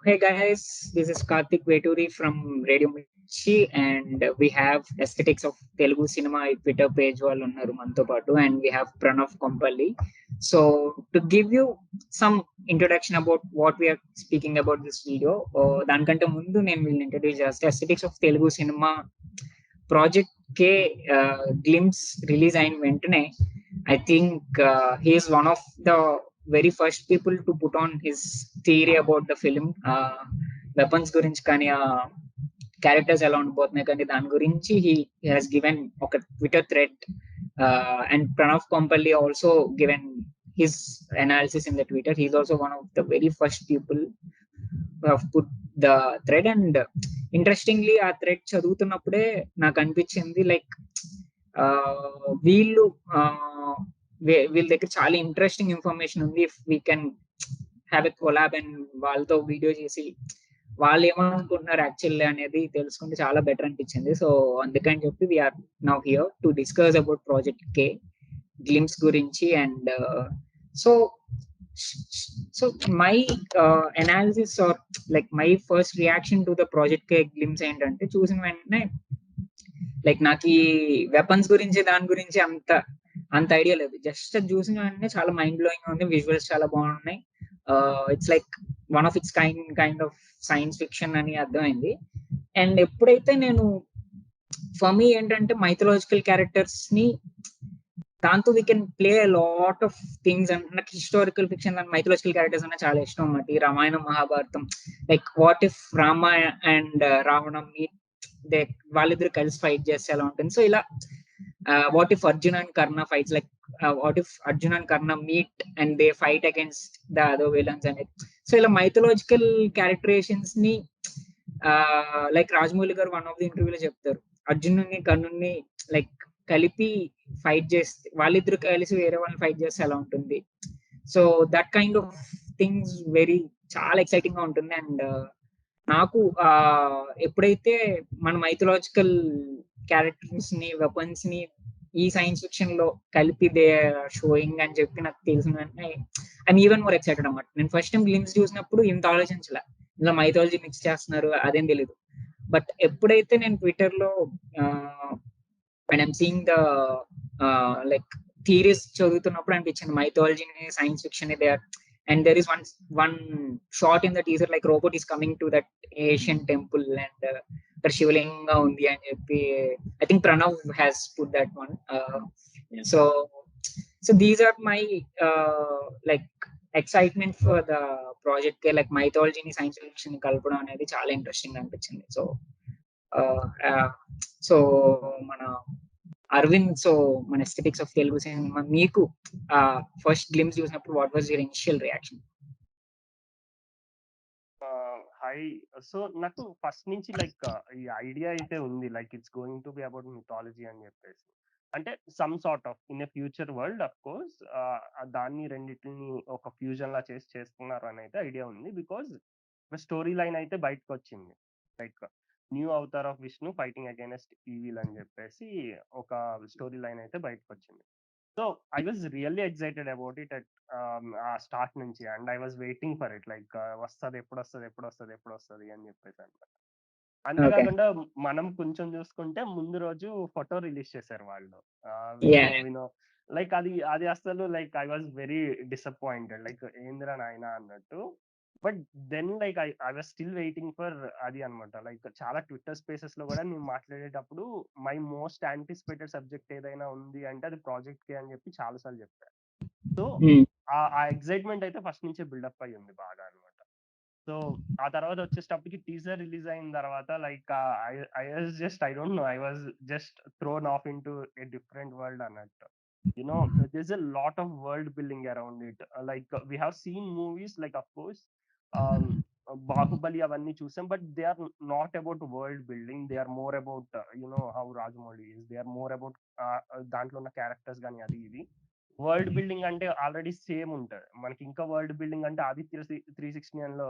Hey guys, this is Karthik Veturi from Radio Mirchi, and we have Aesthetics of Telugu Cinema Twitter page వాళ్ళు ఉన్నారు మనతో పాటు, and we have Pranav Kompally. So to give you some introduction about what we are speaking about this video, దానికంటే ముందు నేను వీళ్ళని introduce చేస్తే Aesthetics of Telugu Cinema project K glimpse release అయిన వెంటనే I think he is one of the very first people to put on his theory about the film. Weapons గురించి కానీ characters ఎలా ఉండిపోతున్నాయి కానీ దాని గురించి he has given ఒక Twitter thread, and Pranav Kompally also given his analysis in the Twitter. He is also one of the very first people who have put the thread, and interestingly ఆ thread చదువుతున్నప్పుడే నాకు అనిపించింది like వీళ్ళు వీళ్ళ దగ్గర చాలా interesting information ఉంది. If we can have a collab and వాళ్ళతో video చేసి వాళ్ళు ఏమనుకుంటున్నారు యాక్చువల్లీ అనేది తెలుసుకుంటే చాలా బెటర్ అనిపించింది. సో అందుకని చెప్పి we are now here to discuss about project K glimpse గురించి. And so so my analysis or like my first reaction to the project K glimpse ఏంటంటే, చూసిన వెంటనే లైక్ నాకు ఈ వెపన్స్ గురించి దాని గురించి అంత ఐడియా లేదు. జస్ట్ చూసిన వెంటనే చాలా మైండ్ బ్లోయింగ్ ఉంది, విజువల్స్ చాలా బాగున్నాయి. It's like one of it's kind of science fiction అని అర్థమైంది. అండ్ ఎప్పుడైతే నేను ఫర్ మీ ఏంటంటే మైథలాజికల్ క్యారెక్టర్స్ ని దాంతో we can play lot of things. And నాకు historical fiction and mythological characters అన్న చాలా ఇష్టం అన్నమాట. ఈ Ramayanam Mahabharatam, like what if Rama and Ravanam వాళ్ళిద్దరు కలిసి ఫైట్ చేస్తే ఎలా ఉంటుంది. సో ఇలా what if Arjun and Karna fights, like what if Arjun and Karna meet and they fight against the other villains అనేది. సో ఇలా మైథలాజికల్ క్యారెక్టరేషన్స్ ని like Rajamouli garu one of the ఇంటర్వ్యూలో చెప్తారు, అర్జునుని కర్ణుని లైక్ కలిపి ఫైట్ చేస్తే వాళ్ళిద్దరు కలిసి వేరే వాళ్ళని ఫైట్ చేస్తే ఎలా ఉంటుంది. So that kind of things very చాలా ఎక్సైటింగ్ గా ఉంటుంది. అండ్ నాకు ఎప్పుడైతే మన మైథలాజికల్ క్యారెక్టర్స్ ని వెపన్స్ ని ఈ సైన్స్ ఫిక్షన్ లో కలిపి దే షోయింగ్ అని చెప్పి నాకు తెలిసిన వెంటనే ఐఎమ్ ఈవెన్ మోర్ ఎక్సైటెడ్ అన్నమాట. నేను ఫస్ట్ టైం గ్లిమ్స్ చూసినప్పుడు ఇంత ఆలోచించలే, ఇలా మైథాలజీ మిక్స్ చేస్తున్నారు అదేం తెలీదు. బట్ ఎప్పుడైతే నేను ట్విట్టర్ లో and I'm seeing the like theories చదువుతున్నప్పుడు అనిపించింది మైథాలజీని science fiction they are. And there is one shot in the teaser like robot is coming to that Asian temple and the Shivalinga undi ani cheppi I think Pranav has put that one. Yeah. So these are my like excitement for the project ke like mythology ni science fiction ni kalapadam anedi chaala interesting anpichindi. So mana Aravind, so మన aesthetics of Telugu cinema మీకు first glimpse చూసినప్పుడు what was your initial reaction? Hi. So నాకు first నుంచి like ఈ idea అయితే ఉంది, like it's going to be about mythology అని చెప్పేసి. అంటే some sort of in a future world of course దాన్ని రెండింటిని ఒక ఫ్యూజన్ లా చేస్తున్నారు అని అయితే ఐడియా ఉంది. బికాజ్ స్టోరీ లైన్ అయితే బయటకు వచ్చింది, like new Avatar of Vishnu fighting against evil అని చెప్పేసి ఒక స్టోరీ లైన్ అయితే బయటకు వచ్చింది. So I was really excited about it at ఆ స్టార్ట్ నుంచి. And I was waiting for it, like వస్తుంది ఎప్పుడు వస్తుంది అని చెప్పేసి అనమాట. అంతేకాకుండా మనం కొంచెం చూసుకుంటే ముందు రోజు ఫోటో రిలీజ్ చేశారు వాళ్ళు, లైక్ అది అసలు like I was very disappointed, like ఏందిరా నాయనా అన్నట్టు. But then like I was still waiting for అది అనమాట. లైక్ చాలా ట్విట్టర్ స్పేసెస్ లో కూడా నేను మాట్లాడేటప్పుడు మై మోస్ట్ యాంటిసిపేటెడ్ సబ్జెక్ట్ ఏదైనా ఉంది అంటే అది ప్రాజెక్ట్ కే అని చెప్పి చాలా సార్లు చెప్పాను. సో ఆ ఎక్సైట్మెంట్ అయితే ఫస్ట్ నుంచే బిల్డప్ అయ్యి ఉంది బాగా అనమాట. సో ఆ తర్వాత వచ్చేటప్పటికి టీజర్ రిలీజ్ అయిన తర్వాత like I was just I don't know, I was just thrown off in to a different world అన్నట్టు. There's a lot of world building around it. Like we have seen movies like of course Bahubali avanni chusam, but they are not about world building. They are more about how Rajamouli is. They are more about dantlo ఉన్న characters గాని అది ఇది. World building అంటే already same ఉంటది మనకి. ఇంకా world building అంటే ఆదిత్య 369 లో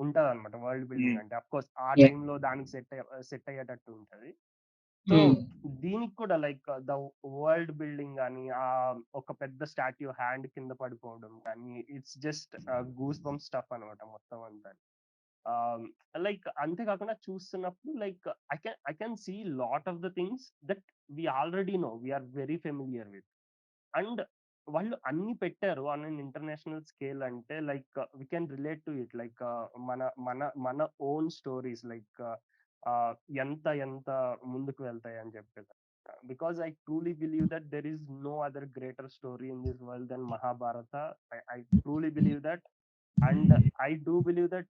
ఉంటది అనమాట. వరల్డ్ బిల్డింగ్ అంటే అఫ్ కోర్స్ ఆ టైంలో దానికి సెట్ అయ్యేటట్టు ఉంటది. సో దీనికి కూడా లైక్ ద వరల్డ్ బిల్డింగ్ కానీ ఒక పెద్ద స్టాట్యూ హ్యాండ్ కింద పడిపోవడం కానీ it's just goose bump stuff అనమాట మొత్తం అంతా. లైక్ అంతేకాకుండా చూస్తున్నప్పుడు like I can see lot of the things that we already know, we are very familiar with. And వాళ్ళు అన్ని పెట్టారు ఆన్ అన్ ఇంటర్నేషనల్ స్కేల్ అంటే like we can relate to it. Like మన మన మన ఓన్ స్టోరీస్ లైక్ ఎంత ఎంత ముందుకు వెళ్తాయి అని చెప్పేసి. Because I truly believe that there is no other greater story in this world than Mahabharata. I truly believe that. And I do believe that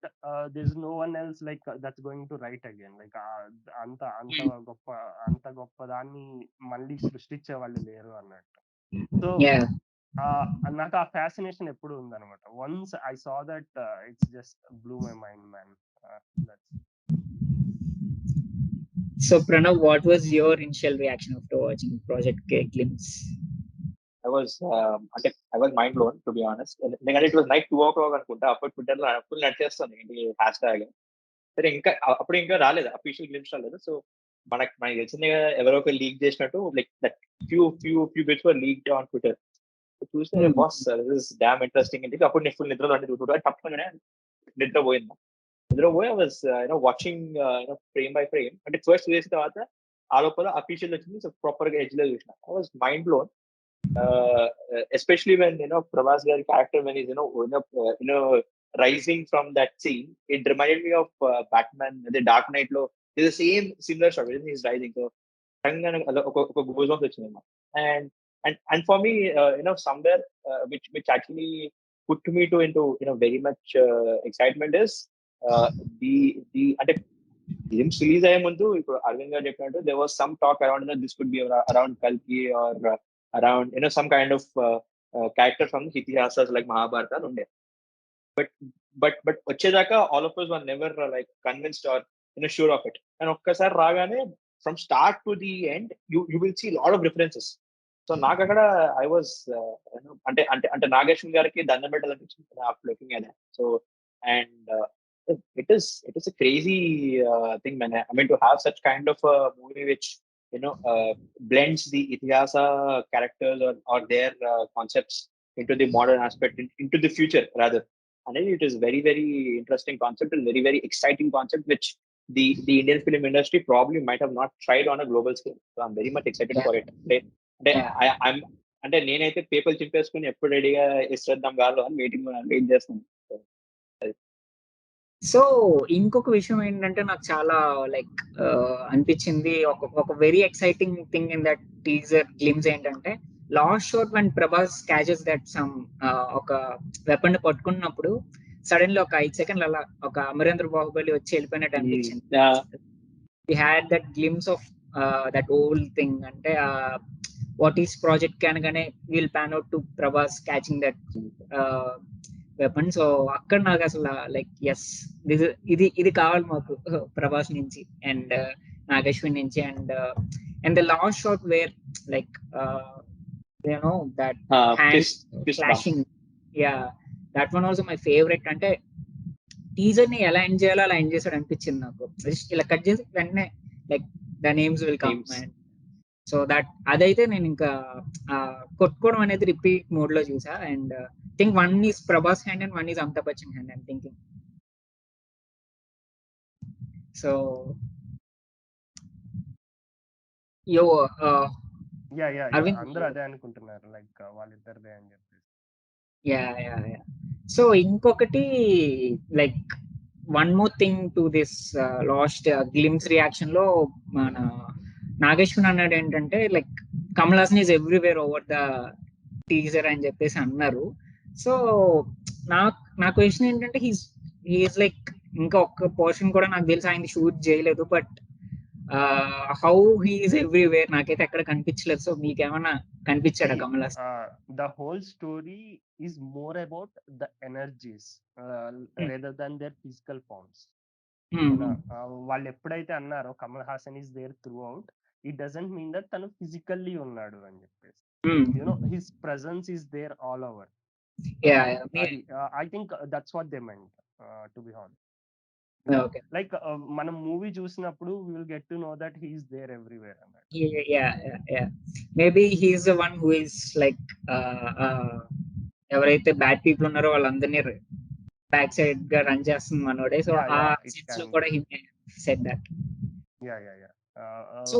there's no one else like that's going to write again. Like anta goppa danni malli సృష్టించే వాళ్ళు లేరు అన్నట్టు. So Yeah. నాకు ఆ fascination ఎప్పుడు ఉందన్నమాట. Once I saw that it's just blue my mind man. So Pranav, what was your initial reaction after watching Project Glimpse? I was mind blown, to be honest. ఎందుకంటే it was night 2 o'clock అనుకుంటా. అప్పుడు Twitter లో full నడిచేస్తుంది ఏంటి hash tag. సరే ఇంకా అప్పుడు ఇంకా రాలేదు, అఫీషియల్ గ్లిమ్స్ రాలేదు. సో మనకి తెలిసింది ఎవరో ఒక లీక్ చేసినట్టు like that few bits were leaked on Twitter. చూస్తే boss this is damn interesting అంటే అప్పుడు నేను ఫుల్ నిద్రలో తప్పగానే నిద్రపోయి I was watching frame by frame. అంటే ఫస్ట్ చేసిన తర్వాత ఆ లోపల అఫీషియల్ వచ్చింది. సో ప్రాపర్ గా ఎడ్జ్ లో చూసిన. I was mind blown. Especially when Prabhas gari character, when he's rising from that scene, it reminded me of Batman, the Dark Knight lo. It's the same similar shot when he's rising. So goosebumps vachindi. And for me, somewhere which actually put me into very much excitement is the అంటే glimpse release అయ్యే ముందు ఇప్పుడు అరవింద్ గారు చెప్పినట్టు there was some talk around this could be around Kalki or around some kind of character from the Itihasas like Mahabharata and unde. But వచ్చేదాకా all of us were never like convinced or sure of it. And ఒక్కసారి రాగానే from start to the end you will see a lot of differences. So నాకు అక్కడ I was అంటే NagAshwin గారికి దండం పెట్టాలనిపించింది after looking at that. So and it is a crazy thing, man. I mean, to have such kind of a movie which blends the Itihasa characters or their concepts into the modern aspect, into the future rather. And it is very, very interesting concept and very, very exciting concept, which the Indian film industry probably might have not tried on a global scale. So I'm very much excited for it. I'm అంటే నేనైతే paper చింపేసుకుని ఎప్పుడు రెడీగా ఇష్టం కాదు అని wait చేస్తాను. So ఇంకొక విషయం ఏంటంటే నాకు చాలా లైక్ అనిపించింది, ఒక very exciting thing in that teaser glimpse ఏంటంటే last shot one Prabhas catches that some ఒక వెపన్ పట్టుకున్నప్పుడు సడన్ లో ఒక 5 సెకండ్లు అలా ఒక అమరేంద్ర బాహుబలి వచ్చి వెళ్ళిపోయినట్టు అనిపించింది. We had that glimpse of that whole thing. అంటే వాట్ ఈస్ ప్రాజెక్ట్ అనగానే will pan out to Prabhas catching that weapon. So అక్కడ నాకు అసలు లైక్ ఎస్ ఇది కావాలి మాకు ప్రభాస్ నుంచి అండ్ నాగశ్విన్ నుంచి. And the last shot where like that hand flashing, yeah that one also my favourite. అంటే టీజర్ ని ఎలా ఎండ్ చేయాలో అలా ఎండ్ చేసాడు అనిపించింది నాకు. జస్ట్ ఇలా కట్ చేసి వెంటనే like the names will come. So that అదైతే నేను ఇంకా కొట్టుకోవడం అనేది రిపీట్ మోడ్ లో చూసా. And think one is Prabhas hand and one is Amitabh Bachchan hand, I'm thinking. So Aravind, అందరూ అదే అనుకుంటున్నారు లైక్ వాళ్ళిద్దరిదే అని చెప్పేసి. యా సో ఇంకొకటి like one more thing to this last glimpse reaction లో మన నాగేశ్వన్ అన్నాడు ఏంటంటే like Kamal Haasan is everywhere over the teaser అని చెప్పేసి అన్నారు. సో నా క్వశ్చన్ ఏంటంటే హీఈస్ లైక్ ఇంకా ఒక్క పోర్షన్ కూడా నాకు తెలిసి ఆయన షూట్ చేయలేదు, బట్ హౌ హీఈస్ ఎవ్రీవేర్ నాకైతే ఎక్కడ కనిపించలేదు. సో మీకేమన్నా కనిపించాడా Kamal Haasan? The whole story is more about the energies rather than their physical forms. వాళ్ళు ఎప్పుడైతే అన్నారో Kamal Haasan is there throughout, it doesn't mean that తను ఫిజికల్లీ ఉన్నాడు అని చెప్పేసి. His presence is there all over. I think that's what they meant, to be honest. Okay. Like మనం movie చూసినప్పుడు we will get to know that he is there everywhere. Yeah. Maybe he is the one who is like ఎవరైతే bad people ఉన్నారో వాళ్ళందరినీ back side గా run చేస్తుంది మనోడే. So Yeah, ఆ yeah, it sense లో can కూడా be. he said that. Yeah, yeah, yeah. So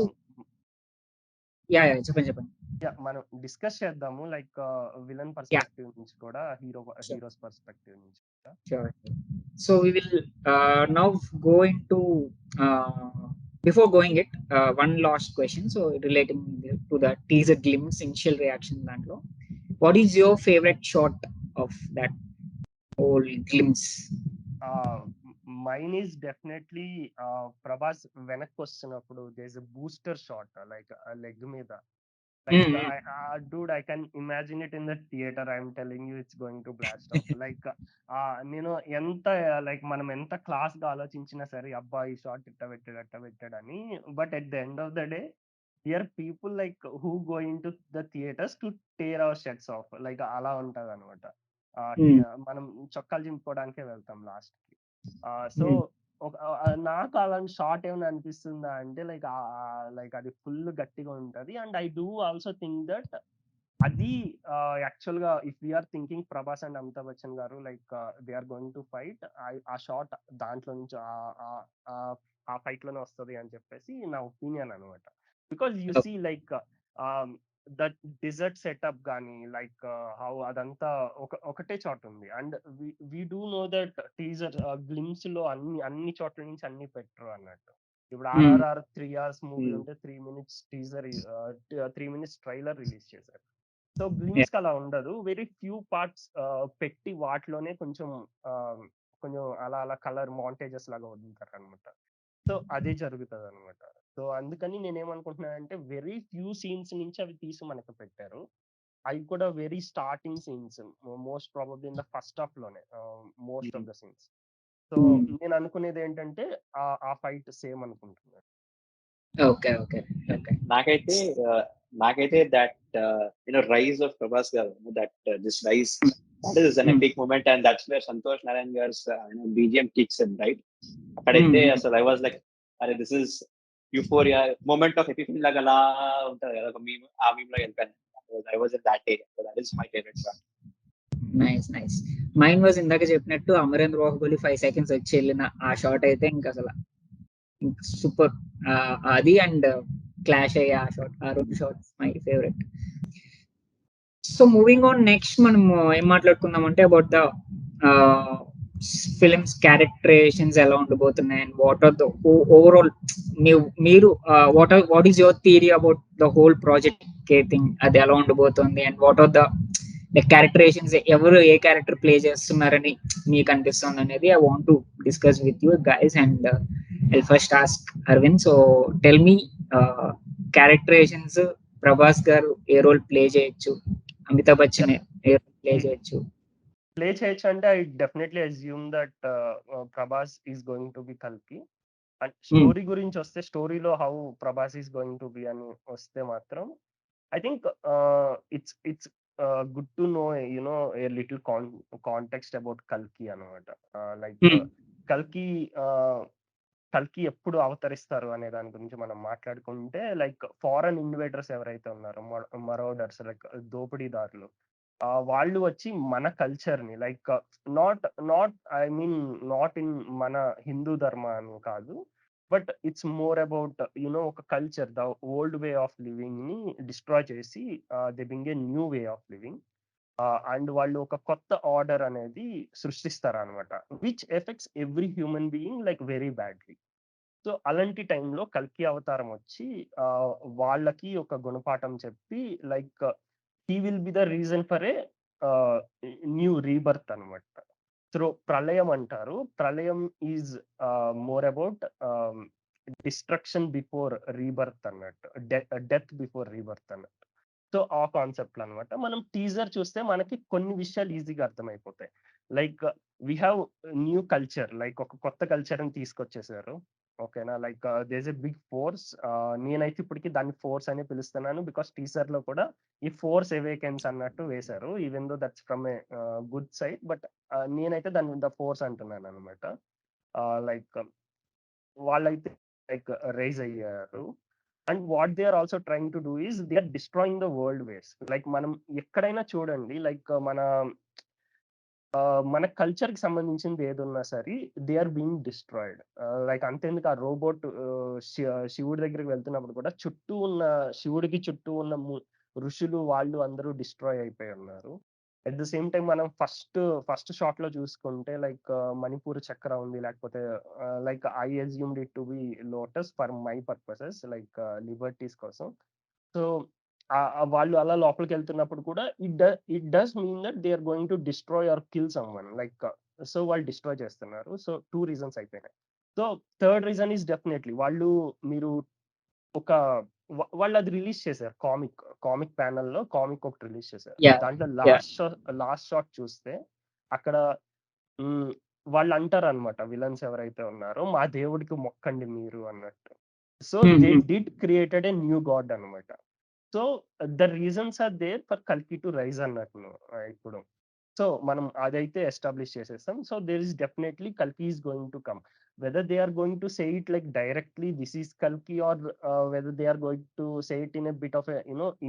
yeah చెప్పండి. యా మనం డిస్కస్ చేద్దాము లైక్ విలన్ యా పర్స్పెక్టివ్ నుంచి కూడా హీరోస్ పర్స్పెక్టివ్ నుంచి కూడా. sure. So we will now go into uh, before going it one last question. So relating to the teaser glimpse initial reaction దాంట్లో, what is your favorite shot of that whole glimpse? Mine is definitely Prabhas వెనక్కి వస్తున్నప్పుడు there is a booster shot like leg మీద. Like dude, I can imagine it in the theater. I'm telling you, it's going to blast off. Like నేను ఎంత like మనం ఎంత class గా ఆలోచించినా సరే అబ్బా ఈ షార్ట్ ఇట్ట పెట్టాడని, but at the end of the day here people like who going to the theatres to tear our shirts off, like అలా ఉంటది అనమాట. మనం చొక్కాలు చింపుకోవడానికే వెళ్తాం లాస్ట్ కి. సో నాకు అలాంటి షార్ట్ ఏమైనా అనిపిస్తుందా అంటే లైక్ అది ఫుల్ గట్టిగా ఉంటది. And I do also think that అది యాక్చువల్ గా if we're thinking Prabhas and Amitabh Bachchan garu like they are going to fight, ఆ షార్ట్ దాంట్లో నుంచి ఆ ఫైట్ లోనే వస్తుంది అని చెప్పేసి నా ఒపీనియన్ అనమాట. Because you see like that desert setup గానీ లైక్ హౌ అదంతా ఒకటే చోట ఉంది. And we do know that teaser glimpse లో అన్ని చోట్ల నుంచి అన్ని పెట్టరు అన్నట్టు. ఇప్పుడు RRR 3 hours మూవీ ఉంటే 3 minutes teaser 3 minutes trailer release చేశారు. సో గ్లిమ్స్ అలా ఉండదు. వెరీ ఫ్యూ పార్ట్స్ పెట్టి వాటిలోనే కొంచెం కొంచెం అలా కలర్ మాంటేజెస్ లాగా వదులుతారు అనమాట. సో అదే జరుగుతుంది అనమాట. సో అందుకని నేనేమనుకుంటున్నానంటే వెరీ ఫ్యూ సీన్స్ నుంచి అవి తీసి మనకు పెట్టారు. అవి కూడా very starting scenes, most probably in the first half లోనే most of the scenes. So నేను అనుకునేది ఏంటంటే ఆ ఫైట్ సేమ్ అనుకుంటున్నాను. ఓకే నాకైతే that rise of Prabhas garu, that this rise, that is an epic moment, and that's where Santosh Narayan gar's BGM kicks in, right? అక్కడైతే అసలు I was like, అరే this is euphoria moment of epiphany లాగా అలా ఉంటది కదా ఒక meme, ఆ meme లో వెళ్ళిపోయాను. I was in that area, so that is my favorite shot. Nice. Mind was ఇందాక చెప్పినట్టు అమరేంద్ర బాహుబలి 5 seconds వచ్చి వెళ్ళిన ఆ షాట్ అయితే ఇంకా అసలు సూపర్. అది అండ్ క్లాష్ అయ్యే ఆ షాట్, ఆ రెండు shots my favourite. So moving on, next మనం ఏం మాట్లాడుకుందాం అంటే అబౌట్ ద ఫిల్మ్స్ క్యారెక్టరైజేషన్స్ ఎలా ఉండబోతున్నాయి and what are the overall మీరు what is your theory about the whole project thing, అది ఎలా ఉండబోతుంది and what are the characterisations, ఎవరు ఏ క్యారెక్టర్ ప్లే చేస్తున్నారని మీకు అనిపిస్తుంది అనేది I want to discuss with you guys. And I first ask Aravind. So tell me, characterisations Prabhas garu ఏ రోల్ ప్లే చేయొచ్చు, అమితాబ్ బచ్చన్ ఏ రోల్ ప్లే చేయొచ్చు అంటే I definitely assume that Prabhas is going to B కల్కి. అండ్ స్టోరీ గురించి వస్తే, స్టోరీలో how Prabhas is going to B అని వస్తే మాత్రం I think it's good to know a little context about కల్కి అనమాట. లైక్ కల్కి ఎప్పుడు అవతరిస్తారు అనే దాని గురించి మనం మాట్లాడుకుంటే, లైక్ ఫారెన్ ఇన్వేడర్స్ ఎవరైతే ఉన్నారో, మరోడర్స్ లైక్ దోపిడీదారులు, వాళ్ళు వచ్చి మన కల్చర్ ని లైక్ నాట్ ఇన్ మన హిందూ ధర్మాన్ని కాదు, బట్ ఇట్స్ మోర్ అబౌట్ ఒక culture, the old way of living ని డిస్ట్రాయ్ చేసి they bring a new way of living. And వాళ్ళు ఒక కొత్త ఆర్డర్ అనేది సృష్టిస్తారు అనమాట, which effects every human being like very badly. So అలాంటి టైంలో కల్కి అవతారం వచ్చి వాళ్ళకి ఒక గుణపాఠం చెప్పి like he will be the reason for a new rebirth అనమాట. సో ప్రళయం అంటారు. ప్రళయం is more about destruction before rebirth అన్నట్టు, డెత్ బిఫోర్ రీబర్త్ అన్నట్టు. సో ఆ కాన్సెప్ట్ అనమాట. మనం టీజర్ చూస్తే మనకి కొన్ని విషయాలు ఈజీగా అర్థమైపోతాయి. Like we have new culture, like ఒక కొత్త కల్చర్ అని తీసుకొచ్చేసారు. ఓకేనా, like there a big force. నేనైతే ఇప్పటికి దాన్ని ఫోర్స్ అని పిలుస్తున్నాను, బికాస్ టీజర్ లో కూడా ఈ ఫోర్స్ అవేకెన్స్ అన్నట్టు వేశారు, even though that's from a good side, but నేనైతే దాన్ని ద ఫోర్స్ అంటున్నాను అనమాట. లైక్ వాళ్ళైతే లైక్ రైజ్ అయ్యారు. And what they are also trying to do is they are destroying the world ways. Like మనం ఎక్కడైనా చూడండి, లైక్ మన మన కల్చర్ కి సంబంధించింది ఏదున్నా సరే they are being destroyed. Like అంతేందుకు ఆ రోబోట్ శివుడి దగ్గరికి వెళ్తున్నప్పుడు కూడా శివుడికి చుట్టూ ఉన్న ఋషులు వాళ్ళు అందరూ డిస్ట్రాయ్ అయిపోయి ఉన్నారు. అట్ ద సేమ్ టైం మనం ఫస్ట్ షాట్ లో చూసుకుంటే లైక్ మణిపూర్ చక్ర ఉంది, లేకపోతే like I assumed it to be lotus for my purposes like liberties కోసం. సో వాళ్ళు అలా లోపలికి వెళ్తున్నప్పుడు కూడా it does mean that they are going to destroy or kill someone like. So వాళ్ళు డిస్ట్రాయ్ చేస్తున్నారు. సో 2 రీజన్స్ అయిపోయినాయి. So third reason is definitely మీరు ఒక వాళ్ళు అది రిలీజ్ చేశారు. కామిక్ ప్యానల్ లో కామిక్ ఒకటి రిలీజ్ చేశారు. Yeah. దాంట్లో Yeah. లాస్ట్ షాట్ చూస్తే అక్కడ వాళ్ళు అంటారు అనమాట, విలన్స్ ఎవరైతే ఉన్నారో మా దేవుడికి మొక్కండి మీరు అన్నట్టు. So they did created a new God అనమాట. So the reasons are there for కల్కి టు రైజ్ అన్నట్లు ఇప్పుడు. సో మనం అదైతే ఎస్టాబ్లిష్ చేసేస్తాం. సో దేర్ ఇస్ డెఫినెట్లీ కల్కి is going to come. Whether they are going to say it like directly this is కల్కి, or whether they are going to say it in a bit of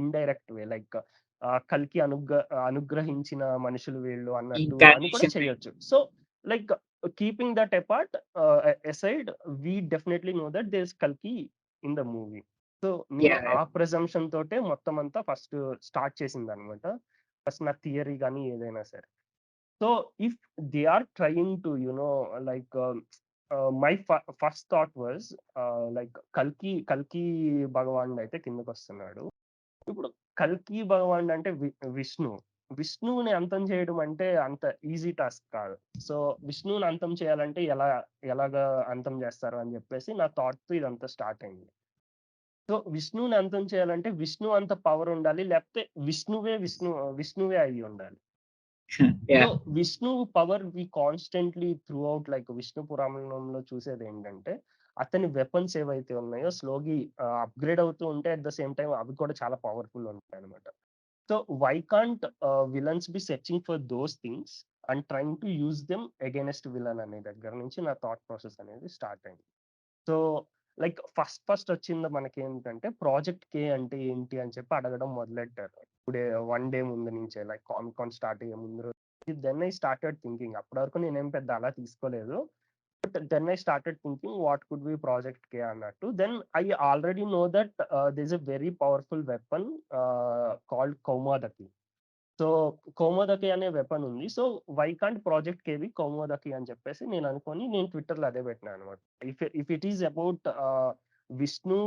indirect way like కల్కి అనుగ్రహించిన మనుషులు వీళ్ళు అన్నట్టు అని కూడా చేయొచ్చు. So like keeping that apart aside, we definitely know that there is Kalki in the movie. So నేను ఆ ప్రెజంప్షన్ తోటే మొత్తం అంతా ఫస్ట్ స్టార్ట్ చేసింది అనమాట. ఫస్ట్ నా థియరీ కానీ ఏదైనా సరే. So if they are trying to like my first thought was like కల్కి భగవానుడు అయితే కిందకు వస్తున్నాడు. ఇప్పుడు కల్కి భగవానుడు అంటే విష్ణువుని అంతం చేయడం అంటే అంత ఈజీ టాస్క్ కాదు. సో విష్ణువుని అంతం చేయాలంటే ఎలాగా అంతం చేస్తారు అని చెప్పేసి నా థాట్ తో ఇదంతా స్టార్ట్ అయింది. సో విష్ణువుని అంతం చేయాలంటే విష్ణు అంత పవర్ ఉండాలి, లేకపోతే విష్ణువే అయి ఉండాలి. So Vishnu power we constantly throughout like Vishnu పురాణంలో చూసేది ఏంటంటే అతని వెపన్స్ ఏవైతే ఉన్నాయో స్లోగా అప్గ్రేడ్ అవుతూ ఉంటే అట్ ద సేమ్ టైం అవి కూడా చాలా పవర్ఫుల్ ఉంటాయి అనమాట. So why can't villains be searching for those things and trying to use them against villain అనే దగ్గర నుంచి నా థాట్ ప్రాసెస్ అనేది స్టార్ట్ అయింది. సో లైక్ ఫస్ట్ వచ్చింది మనకి ఏంటంటే ప్రాజెక్ట్ కే అంటే ఏంటి అని చెప్పి అడగడం మొదలెట్టారు ఇప్పుడే 1 day ముందు నుంచే, లైక్ కామికాన్ స్టార్ట్ అయ్యే ముందు. Then I started thinking. అప్పటి వరకు నేనేం పెద్ద అలా తీసుకోలేదు, but then I started thinking what could be project K అన్నట్టు. Then I already know that this a very powerful weapon called Kaumodaki. So Kaumodaki అనే వెపన్ ఉంది. So why can't project K be Kaumodaki అని చెప్పేసి నేను అనుకొని నేను ట్విట్టర్ లో అదే పెట్టినా అనమాట. If it is about Vishnu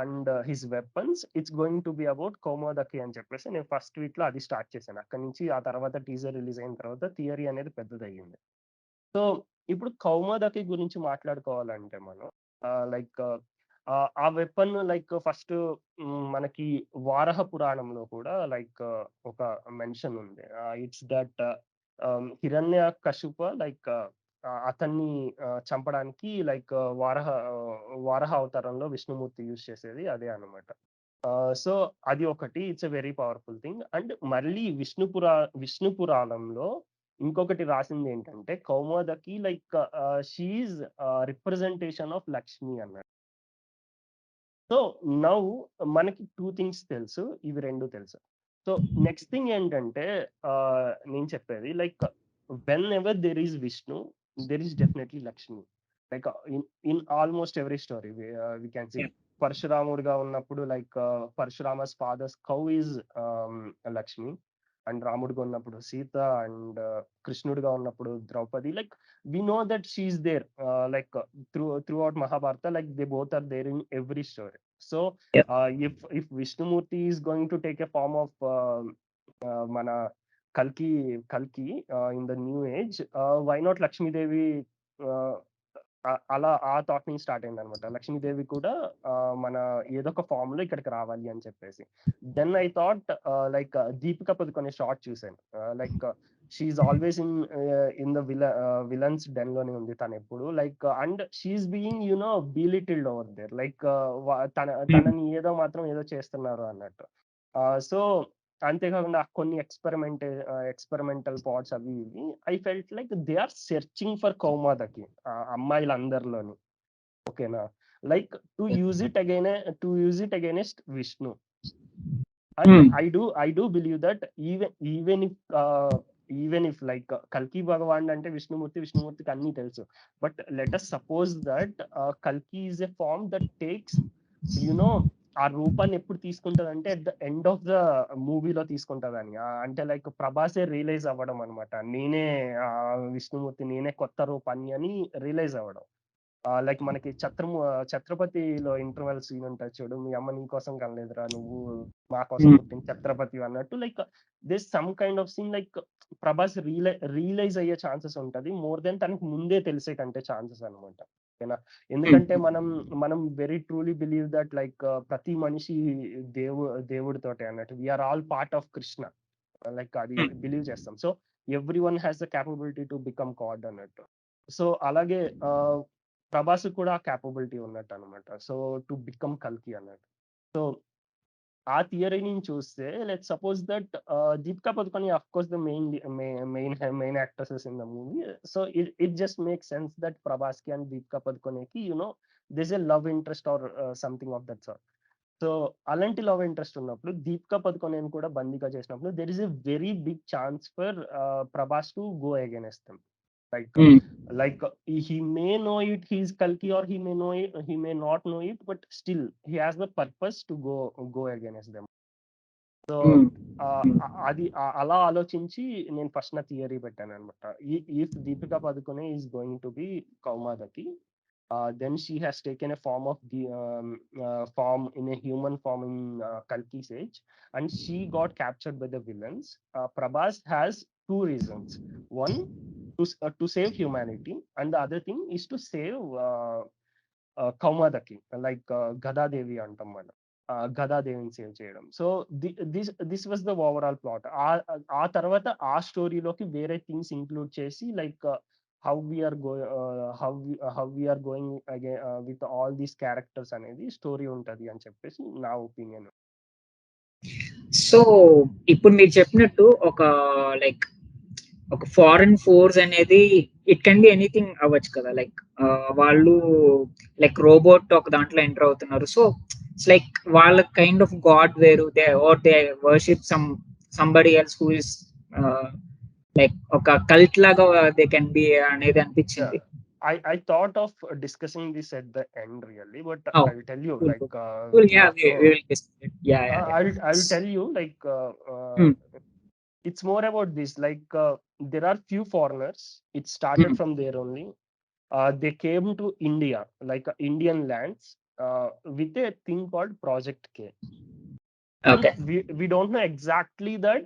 and his weapons, it's going to be about Kaumodaki అని చెప్పేసి నేను ఫస్ట్ ట్వీట్ లో అది స్టార్ట్ చేశాను. అక్కడి నుంచి ఆ తర్వాత టీజర్ రిలీజ్ అయిన తర్వాత థియరీ అనేది పెద్దదయ్యింది. సో ఇప్పుడు కౌమోదకి గురించి మాట్లాడుకోవాలంటే మనం లైక్ ఆ వెపన్ లైక్ ఫస్ట్ మనకి వారహ పురాణంలో కూడా లైక్ ఒక మెన్షన్ ఉంది. ఇట్స్ దట్ హిరణ్య కశుప లైక్ అతన్ని చంపడానికి లైక్ వారహ అవతారంలో విష్ణుమూర్తి యూజ్ చేసేది అదే అనమాట. సో అది ఒకటి, it's a very powerful thing. And మళ్ళీ విష్ణు పురాణంలో ఇంకొకటి రాసింది ఏంటంటే Kaumodaki like she's representation of Lakshmi అన్నట్టు. సో నౌ మనకి 2 things తెలుసు, ఇవి 2 తెలుసు. సో నెక్స్ట్ థింగ్ ఏంటంటే నేను చెప్పేది like whenever there is Vishnu there is definitely Lakshmi. Like in almost every story we can see. పరశురాముడుగా ఉన్నప్పుడు like Parashurama's father's cow is Lakshmi, and రాముడుగా ఉన్నప్పుడు సీత, అండ్ కృష్ణుడిగా ఉన్నప్పుడు Draupadi. Like we know that she is there like throughout Mahabharata, like they both are there in every story. So if Vishnumurti is going to take a form of mana Kalki in the new age, why not Lakshmi Devi అలా ఆ thought నుంచి start అయింది అనమాట. లక్ష్మీదేవి కూడా మన ఏదో ఒక form లో ఇక్కడికి రావాలి అని చెప్పేసి. Then I thought like Deepika Padukone shot చూసాను. Like she's always in the villains den లోనే ఉంది తను ఎప్పుడు. Like and she's being belittled over there. Like తనని ఏదో చేస్తున్నారు అన్నట్టు. సో అంతేకాకుండా కొన్ని ఎక్స్పెరిమెంటల్ పార్ట్స్ అవి ఇవి I felt like they are searching for Kaumodaki అమ్మాయిలందరిలోని. ఓకేనా, like to use it against Vishnu. And I do believe that even even if like కల్కి భగవాన్ అంటే విష్ణుమూర్తికి అన్ని తెలుసు, but let us suppose that కల్కి is a form that takes you know ఆ రూపాన్ని ఎప్పుడు తీసుకుంటది అంటే at the end of the మూవీలో తీసుకుంటదని. అంటే లైక్ ప్రభాసే రియలైజ్ అవ్వడం అనమాట, నేనే విష్ణుమూర్తి, నేనే కొత్త రూపాన్ని అని రియలైజ్ అవ్వడం. లైక్ మనకి ఛత్రపతిలో ఇంటర్వెల్ సీన్ ఉంటుంది చూడు, మీ అమ్మ నీ కోసం కనలేదురా, నువ్వు మా కోసం పుట్టిన ఛత్రపతి అన్నట్టు. Like this some kind of scene like Prabhas realize అయ్యే ఛాన్సెస్ ఉంటది మోర్ దెన్ తనకి ముందే తెలిసే కంటే ఛాన్సెస్ అనమాట. ఓకేనా, ఎందుకంటే మనం very truly believe that like ప్రతి మనిషి దేవుడితోటే అన్నట్టు, we are all part of Krishna, like అది బిలీవ్ చేస్తాం. So everyone has the capability to become god అన్నట్టు. సో అలాగే ప్రభాస్ కూడా క్యాపబిలిటీ ఉన్నట్టు అనమాట, సో టు బికమ్ కల్కి అన్నట్టు. సో ఆ థియరీని చూస్తే let suppose that Deepika Padukone of course the main actresses in the movie. So it just make sense that Prabhas కి అండ్ దీపికా పదుకొనేకి this a love interest or something of that sort. So అలాంటి love interest ఉన్నప్పుడు దీపికా పదుకొనేని కూడా బందీగా చేసినప్పుడు there is a very big chance for Prabhas to go against them. Like he may know it, he's Kalki, or he may know it, he may not know it, but still he has the purpose to go against them. So అది అలా ఆలోచించి నేను first నా theory పెట్టాను అనమాట. If Deepika Padukone is going to be Kaumodaki, then she has taken a form of the form in a human form in Kalki's age, and she got captured by the villains. Prabhas has two reasons. One, to save humanity, and the other thing is to save Kaumadaki, like Gadadevi antam మనం, గదాదేవిని save చేయడం. So this was the overall plot. ఆ తర్వాత ఆ స్టోరీలోకి వేరే things include చేసి like how we are going again with all these characters అనేది story ఉంటది అని చెప్పేసి నా ఒపీనియన్. సో ఇప్పుడు మీరు చెప్పినట్టు ఒక ఫారెన్ ఫోర్స్ అనేది ఇట్ కెన్ బి ఎనీథింగ్ అవ్వచ్చు కదా, లైక్ వాళ్ళు లైక్ రోబోట్ ఒక దాంట్లో ఎంటర్ అవుతున్నారు. సో ఇట్స్ లైక్ వాళ్ళ కైండ్ ఆఫ్ గాడ్ వేరు, they worship somebody else who is like ఒక కల్ట్ లాగా దే కెన్ బి అనేది అనిపించింది. I thought of discussing this at the end really, but I'll tell you like we will discuss it. I'll tell you like it's more about this, like there are few foreigners, it started from there only. They came to India, like Indian lands, with a thing called Project K. Okay. We don't know exactly that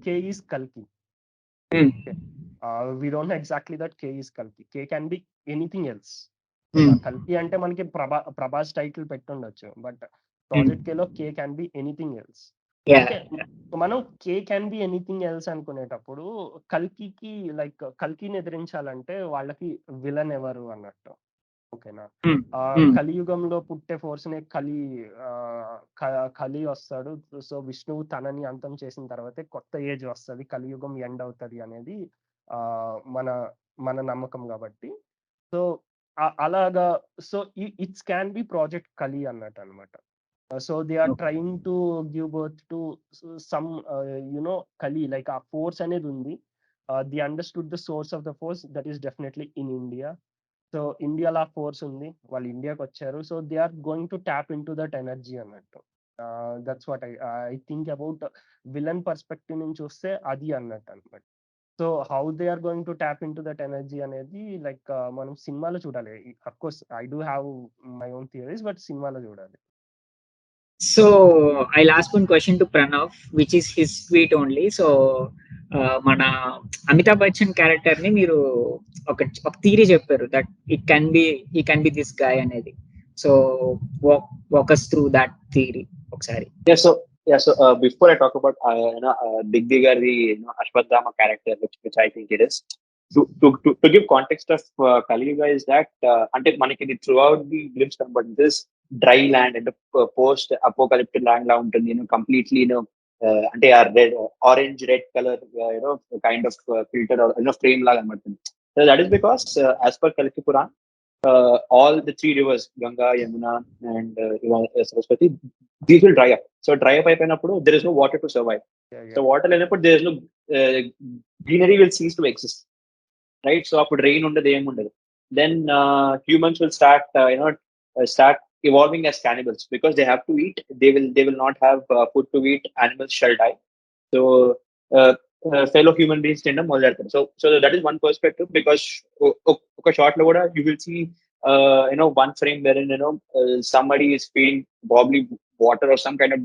K is Kalki. Okay. We don't know exactly that K is Kalki. K can be anything else. Kalki ante manaki Prabhas title pettundochu, but Project K lo K can be anything else. మనం K can be anything else అనుకునేటప్పుడు కల్కికి like కల్కిని ఎదిరించాలంటే వాళ్ళకి villain ఎవరు అన్నట్టు. ఓకేనా, కలియుగంలో పుట్టే ఫోర్స్ నే కలి వస్తాడు. సో విష్ణువు తనని అంతం చేసిన తర్వాతే కొత్త ఏజ్ వస్తుంది, కలియుగం ఎండ్ అవుతుంది అనేది మన నమ్మకం కాబట్టి. సో అలాగా, so it's can be project కలి అన్నట్టు అనమాట. So they are trying to give birth to some Kali, like a force అనేది ఉంది. They understood the source of the force, that is definitely in India. So India la force ఉంది, వాళ్ళు ఇండియాకి వచ్చారు. So they are going to tap into that energy అన్నట్టు. That's what I think about villain perspective నుంచి చూస్తే అది అన్నట్టు అనమాట. So how they are going to tap in to that energy అనేది లైక్ మనం సినిమాలో చూడాలి. Of course I do have my own theories, but సినిమాలో చూడాలి. So I'll ask one question to Pranav, which is his tweet only. So మన Amitabh Bachchan character ని మీరు ఒక థియరీ చెప్పారు that he can be this guy అనేది. So walk us through that theory ఒకసారి. So before I talk about Digdigardi Ashwadhama character, which I think it is, to give context of Kaliyuga is that ante manaki throughout the glimpse but this dry land and post apocalyptic land la untundi, completely ante red orange red color kind of filter or frame laga anmadundi. So that is because as per Kalki Puran, all the three rivers, Ganga, Yamuna, and Saraswati, these will dry up. So dry up అయిపోయినప్పుడు there is no water to survive. So water లేనప్పుడు there is no greenery will cease to exist, right? So అప్పుడు rain ఉండదు, ఏముండదు. Then humans will start evolving as cannibals because they have to eat. They will not have food to eat. Animals shall die. So fellow human beings తినడం మొదలెడతారు. So that is one perspective, because ఒక short లో కూడా you will see one frame wherein somebody is feeding probably water or some kind of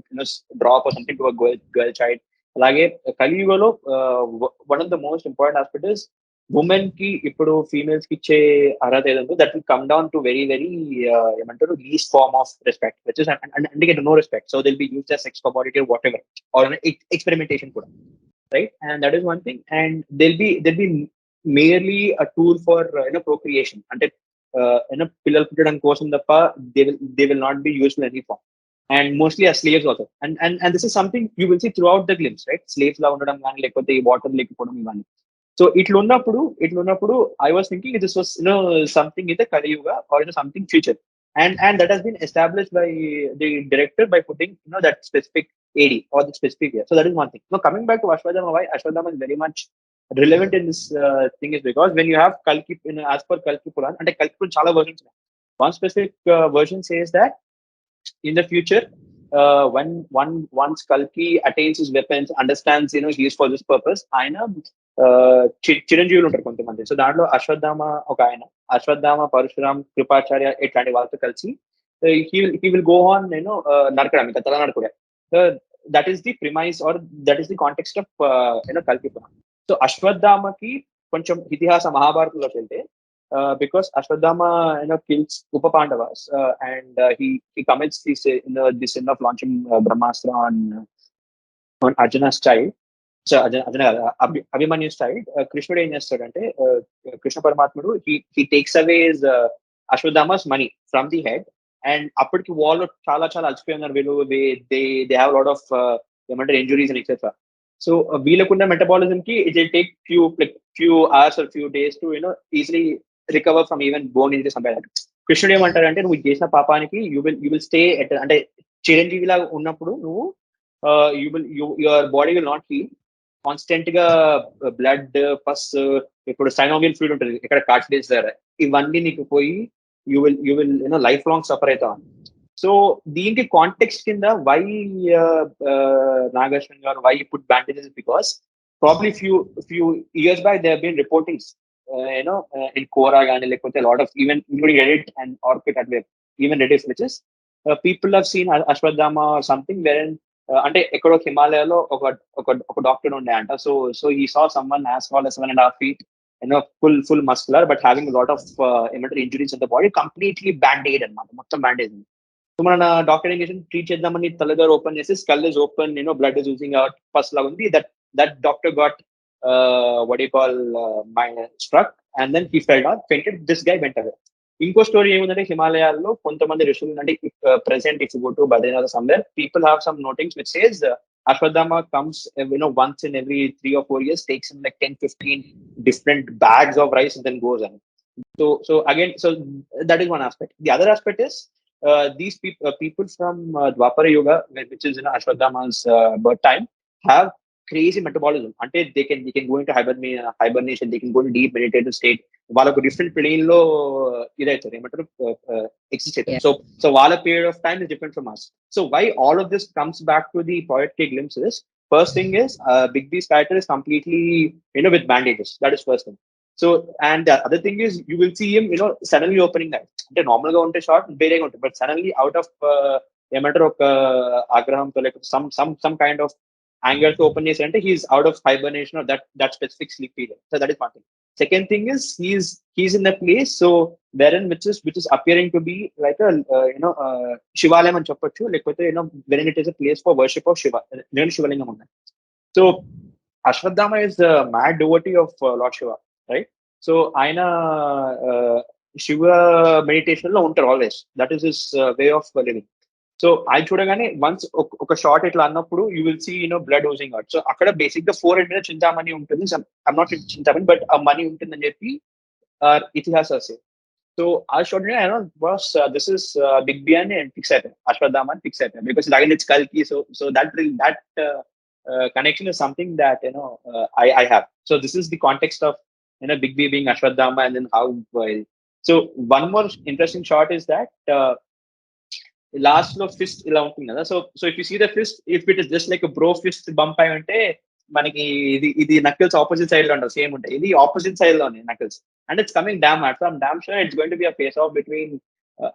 drop or something to a girl child. అలాగే కలియుగలో one of the most important aspect is women కి ఇప్పుడు females కి ఇచ్చే అర్హత ఏదంటే that will come down to very very ఏమంటారు least form of respect, which is అంటే no respect. So they'll be used as sex commodity or whatever, or experimentation కూడా, right? And that is one thing. And they'll be merely a tool for procreation. అంటే పిల్లలు పుట్టడం కోసం తప్ప they will not be used in any form. And mostly as slaves also. And this is something you will see throughout the glimpse, right? Slaves లా ఉండడం కానీ, లేకపోతే water లేకపోవడం ఇవన్నీ. సో ఇట్లున్నప్పుడు I was thinking this was something in the Kaliyuga or something future. And that has been established by the director by putting that specific AD or the specific year. So that is one thing. Now coming back to Ashwadama, why Ashwadama is very much relevant in this thing is because when you have Kalki, as per Kalki Puran, and Kalki Puran chala versions, one specific version says that in the future, when once Kalki attains his weapons, understands he is for this purpose, aina చిరంజీవులు ఉంటారు కొంతమంది. So దాంట్లో అశ్వత్థామ ఒక ఆయన, అశ్వత్థామ, పరశురామ్, కృపాచార్య ఇట్లాంటి వాళ్ళతో కలిసి he will go on నరకడం, ఇంకా తల నరకుడే. So that is the premise or that is the context of కల్కి పురాణం. సో అశ్వత్థామకి కొంచెం ఇతిహాస మహాభారతంలోకి వెళ్తే, because Ashwadama kills Upa Pandavas, and he commits this sin of launching Brahmastra on Arjuna's child. So Abhimanyu's child, Krishnuడు ఏం చేస్తాడంటే, కృష్ణ పరమాత్ముడు he takes away his Ashwadama's money from the head, and అప్పటికి వాళ్ళు చాలా చాలా అలసిపోయి ఉన్నారు వీళ్ళు. they have a lot of ఏమంటారు injuries and etc. So వీళ్ళకున్న మెటబాలిజం కి it will take few hours or few days to easily recover from even bone injuries. కృష్ణుడు ఏమంటారంటే, నువ్వు చేసిన పాపానికి you will stay at, అంటే చిరంజీవి లాగా ఉన్నప్పుడు నువ్వు your body will not heal. Constant గా బ్లడ్ పస్, ఇప్పుడు సైనోవియల్ ఫ్లూయిడ్ ఉంటుంది ఇక్కడ కార్టిలేజ్ దగ్గర, ఇవన్నీ నీకు పోయి you will life long suffer అవుతావు. సో దీనికి కాంటెక్స్ట్ కింద why Nag Ashwin garu why put bandages, because probably few years back they have been reportings in Quora gaani, lekapothe a lot of even including Reddit and Orkut at web, even Reddit, which is people have seen Ashwadama or something wherein అంటే ఎక్కడో హిమాలయాలో ఒక doctor ఉండే అంట. So he saw someone as small as 1.5 feet, full muscular but having a lot of injuries in the body, completely band-aid అన్నమాట, మొత్తం bandage. So మన doctor ఏం చేసి ట్రీట్ చేద్దామని తలగారు ఓపెన్ చేసి skull is open, blood is using out, first లాగా ఉంది. That doctor got what do you call struck, and then he fell down, fainted. This guy went away. ఇంకో story ఏముందంటే, హిమాలయాల్లో కొంతమంది ఋషులు అంటే present if you go to Badrinath somewhere, people have some notings which says Ashwadama comes once in every 3 or 4 years, takes him like 10-15 different bags of rice and then goes on. So again, so that is one aspect. The other aspect is these people from Dwapara Yuga, which is Ashwadama's birth time, have crazy metabolism. Ante they can go into hibernation, they can go into deep meditative state. వాళ్ళకు different plane లో ఇదైతారు, ఏమంటారు, exist అవుతారు. So వాళ్ళ period of time is different from us. So why all of this comes back to the poetic glimpses. First thing is Big B's character is completely with bandages. That is first thing. So and the other thing is you will see him suddenly opening that. అంటే normal గా ఉంటే short వేరేగా ఉంటుంది, but suddenly out of ఏమంటారు ఒక ఆగ్రహంతో లేకపోతే some kind of anger to open చేసి అంటే he's out of hibernation or that specific sleep period. So that is one thing. Second thing is he's in a place so wherein which is appearing to be like a శివాలయం అని చెప్పొచ్చు, లేకపోతే wherein it is a place for worship of Shiva. నేను శివలింగం ఉన్నాయి. So Ashwadama is a mad devotee of Lord Shiva, right? So ఆయన Shiva meditation లో ఉంటారు always. That is his way of living. So ఆయన చూడగానే వన్స్ ఒక షార్ట్ ఇట్లా అన్నప్పుడు you will see blood oozing out. So అక్కడ బేసిక్ గా 4 మీద చింతామణి ఉంటుంది, ఐమ్ నాట్ చింతామణి బట్ ఆ మనీ ఉంటుందని చెప్పి ఇతిహాసాలు. So I showed you, I know, boss, this is Big B and fix it, Ashwadama and fix it, because again it's Kalki. So connection is something that I have. So this is the context of Big B being Ashwadama, and then how. So one more interesting shot is that last లో fist ఇలా ఉంటుంది కదా. So if you see the fist, if it is just like bro fist bump అయి ఉంటే మనకి ఇది knuckles opposite side లో ఉంటుంది, సేమ్ ఉంటాయి. ఇది ఆపోజిట్ సైడ్ లో ఉన్నాయి knuckles, and it's coming damn hard. So I'm damn sure it's going to be a face off between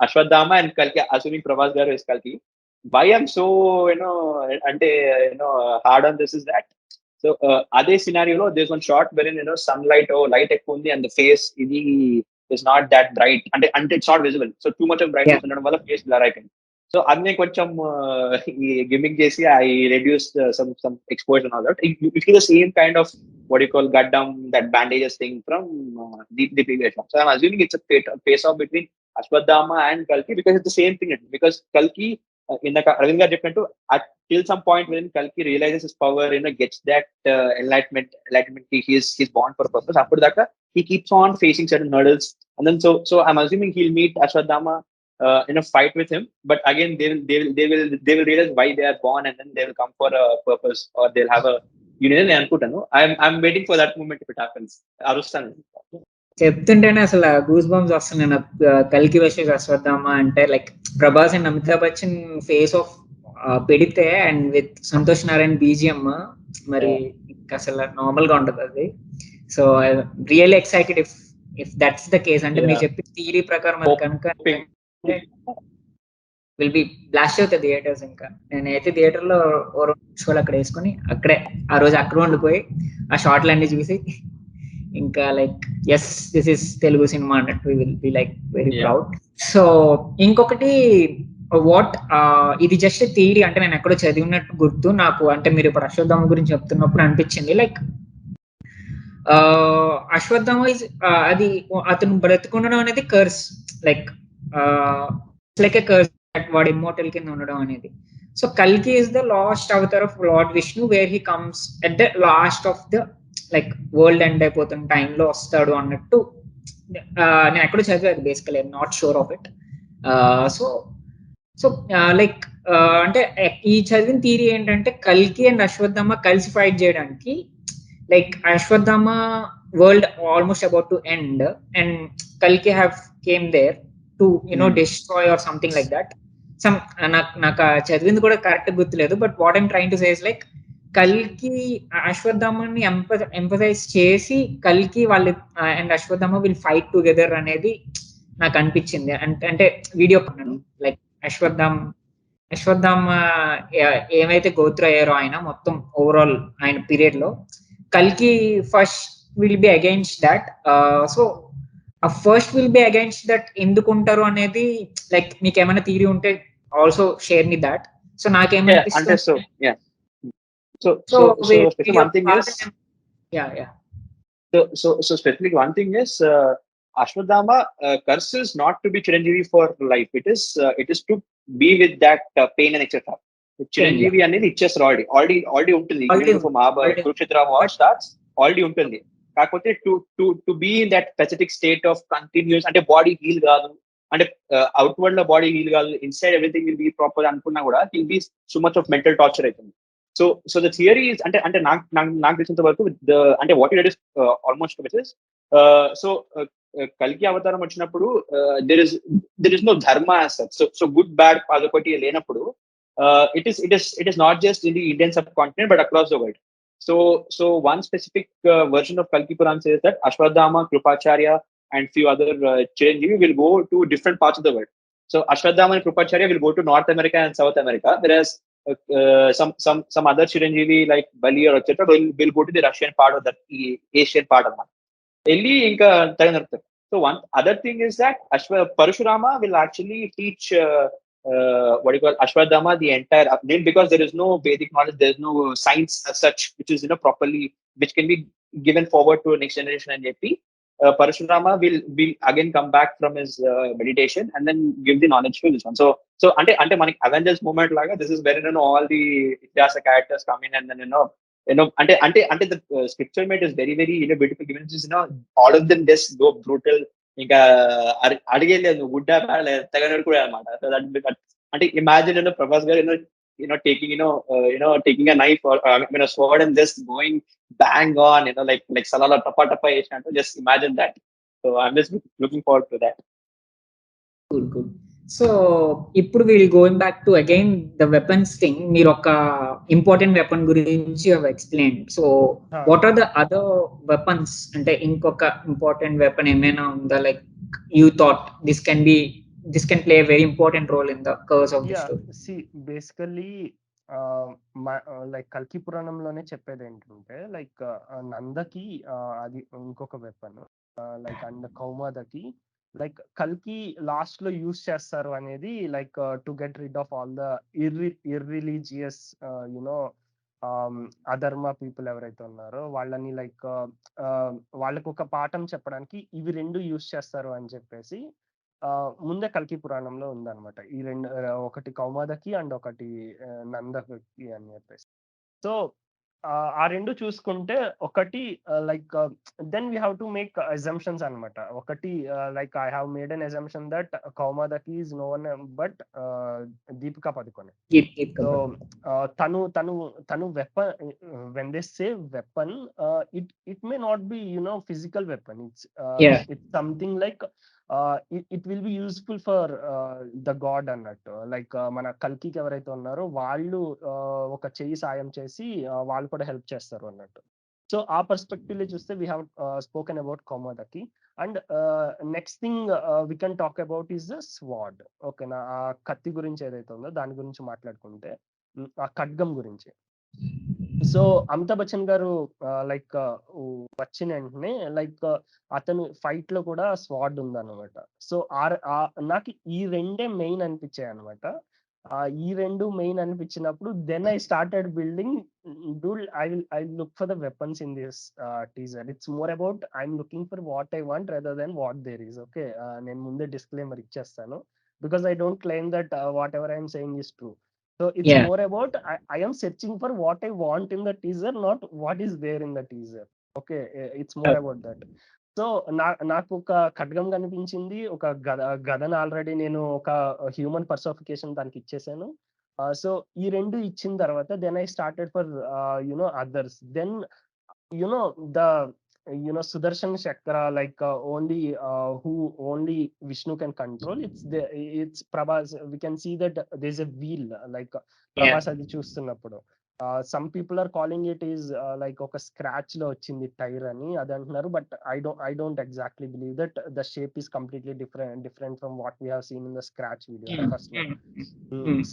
Ashwatthama and కల్కి, అసూమింగ్ ప్రభాస్ గారు ఇస్ కల్కి. వై ఐఎమ్ సో అంటే hard on this is that. So అదే సినారియోలో there one shot where sunlight light ఎక్కువ ఉంది, and the face ఇది is not that bright, అంటే it's not visible. So too much of brightness ఉండడం వల్ల ఫేస్ బ్లర్ అయిపోయింది. సో అది కొంచెం ఈ గిమింగ్ చేసి I reduce some exposure and all that. You feel the same kind of what you call gut down, that bandages thing from the previous one. So I'm assuming it's a face off between Ashwadama and Kalki, because it's the same thing. Because Kalki, in the Aravind garu చెప్పినట్టు, till some point when Kalki realizes his power, gets that enlightenment, he's born for a purpose. After that he keeps on facing certain hurdles, and then so I'm assuming he'll meet Ashwadama in a fight with him, but again they will realize why they are born, and then they will come for a purpose, or they'll have a union. I'm waiting for that moment if it happens. Arustan చెప్తుంటేనే అసలు goose bumps వస్తున్నాయి నాకు. కల్కి versus Ashwatthama అంటే like Prabhas and Amitabh Bachchan face off పెడితే, and with Santosh Narayan BGM, మరి అసలు normal గా ఉండదు అది. So I really excited if that's the case. అంటే మీరు చెప్పిన థియరీ ప్రకారం అది కనుక విల్ బి బ్లాస్ట్ అవుతుంది థియేటర్స్. ఇంకా నేనైతే థియేటర్ లో ఓ 2 షోలు అక్కడ వేసుకుని అక్కడే ఆ రోజు అక్కడ ఉండిపోయి ఆ షార్ట్లు అన్ని చూసి ఇంకా like as this is Telugu cinema అన్నట్టు will be like very proud. So ఇంకొకటి వాట్, ఇది జస్ట్ థియరీ, అంటే నేను ఎక్కడో చదివినట్టు గుర్తు నాకు. అంటే మీరు ఇప్పుడు అశ్వత్థామ గురించి చెప్తున్నప్పుడు అనిపించింది లైక్ అశ్వత్థామ ఇస్ అది అతను బ్రతుకుండడం అనేది curse, like like a curse, వాడు ఇమ్మోర్టల్ కింద ఉండడం అనేది. సో కల్కి is the last avatar of lord Vishnu, where he comes at the last of the like world end అయిపోతున్న టైంలో వస్తాడు అన్నట్టు నేను ఎక్కడో చదివాను. Basically I'm not sure of it. So like అంటే ఈ చదివిన థియరీ ఏంటంటే కల్కి అండ్ అశ్వత్థామ కలిసి ఫైట్ చేయడానికి, like Ashwatthama world almost about to end, and కల్కి have came there to destroy or something like that. నాకు చదివింది కూడా కరెక్ట్ గుర్తులేదు, but what I'm trying to say is like కల్కి అశ్వత్థామని ఎంపసైజ్ చేసి కల్కి వాళ్ళు and Ashwatthama will fight together అనేది నాకు అనిపించింది. అంటే వీడియో లైక్ అశ్వత్థామ ఏమైతే గోత్ర అయ్యారో ఆయన మొత్తం ఓవరాల్ ఆయన పీరియడ్ లో, కల్కి first will be against that. So first will be against that ఎందుకుంటారు అనేది, లైక్ మీకు ఏమైనా థియరీ ఉంటే also share me that. So నాకేమనిపిస్తుంది, So specific one thing is, So specific one thing is, Ashwadama curse is not to be Chiranjeevi for life. It is to be with that pain and etc. Chiranjeevi అనేది ఇచ్చేస్తారు already ఉంటుంది. From Mahabharata, Kurukshetra war starts already ఉంటుంది. కాకపోతే to be in that specific state of continuous, అంటే body heal కాదు, అంటే outward లో body heal కాదు, inside everything will be proper అనుకున్నా కూడా will be so much of mental torture అవుతుంది. So the theory is, అంటే నాకు తెలిసినంత వరకు అంటే what you dead is almost which is, so కల్కి అవతారం వచ్చినప్పుడు there is no dharma as such. So good bad అదొకటి లేనప్పుడు it is not just in the Indian subcontinent but across the world. So one specific version of Kalki Puran says that Ashwadama, Krupacharya and few other Chiranjeevi will go to different parts of the world. So Ashwadama and Krupacharya will go to North America and South America, whereas some other Chiranjeevi like Bali or etc. will go to the Russian part or the Asian part of that. So one other thing is that Parashurama will actually teach what you call Ashwadama the entire update, because there is no Vedic knowledge, there is no science as such which is which can be given forward to next generation and JP. Parashurama will again come back from his meditation and then give the knowledge to this one. So ante manaki Avengers moment laga, this is where all the Ityasa characters come in, and then ante the scripture mate is very very beautiful given. All of them just go brutal ఇంకా అడిగేది నువ్వు గుడ్డా తెగనడు కూడా అనమాట. So that అంటే imagine Prabhas గారు taking taking a knife or a sword and just going bang on, like salala tapa tapa చేసినట్టు. Just imagine that. So I'm just looking forward to that. Good. So ఇప్పుడు we'll going back to again the weapons thing. మీరు ఒక important weapon గురించి explain. So what are the other weapons? అంటే ఇంకొక important weapon ఏమైనా ఉందా? Like you thought this can play very important role in the course of the story. Basically like కల్కి పురాణంలోనే చెప్పేది ఏంటంటే లైక్ నందకి అది ఇంకొక weapon, like and Kaumodaki like కల్కి లాస్ట్ లో యూస్ చేస్తారు అనేది like to get rid of all the irreligious adharma people ఎవరైతే ఉన్నారో వాళ్ళని లైక్ వాళ్ళకు ఒక పాఠం చెప్పడానికి ఇవి రెండు యూస్ చేస్తారు అని చెప్పేసి ముందే కల్కి పురాణంలో ఉందన్నమాట. ఈ రెండు, ఒకటి కౌమాదకి అండ్ ఒకటి నందకి అని చెప్పేసి. సో ఆ రెండు చూసుకుంటే ఒకటి like then we have to make assumptions అనమాట. ఒకటి like I have made an assumption that Kaumodaki is no one but Deepika Padukone. So తను weapon, when they say weapon, it may not be physical weapon. It's something like it will be useful for the god అన్నట్టు. Like మన కల్కికి ఎవరైతే ఉన్నారో వాళ్ళు ఒక చెయ్యి సాయం చేసి వాళ్ళు కూడా హెల్ప్ చేస్తారు అన్నట్టు. సో ఆ పర్స్పెక్టివ్ లో చూస్తే we have spoken about Kaumodaki. And next thing we can talk about is the sword. ఓకేనా, ఆ కత్తి గురించి ఏదైతే ఉందో దాని గురించి మాట్లాడుకుంటే, ఆ ఖడ్గం గురించి. సో అమితాబ్ బచ్చన్ గారు లైక్ వచ్చిన వెంటనే లైక్ అతను ఫైట్ లో కూడా స్వాడ్ ఉందన్నమాట. సో నాకు ఈ రెండే మెయిన్ అనిపించాయి అనమాట. ఈ రెండు మెయిన్ అనిపించినప్పుడు then I started building. I look for the weapons in this teaser. It's more about I'm looking for what I want rather than what there is. Okay, నేను ముందే డిస్క్లైమర్ ఇచ్చేస్తాను, because I don't claim that whatever I'm saying is true. So it's more about I am searching for what I want in the teaser, not what is there in the teaser. Okay, it's more about that. So నాకు ఒక ఖడ్గం కనిపించింది, ఒక గదను already నేను ఒక human పర్సోఫికేషన్ దానికి ఇచ్చేసాను. So ఈ రెండు ఇచ్చిన తర్వాత then I started for others. Then the Sudarshan Chakra, like who only Vishnu can control. It's Prabhas. We can see that there's a wheel, like Prabhas adi chustunappudu. Some people are calling it is like oka scratch lo ochindi tire ani adi antunaru, but I don't exactly believe that. The shape is completely different from what we have seen in the scratch video, first one.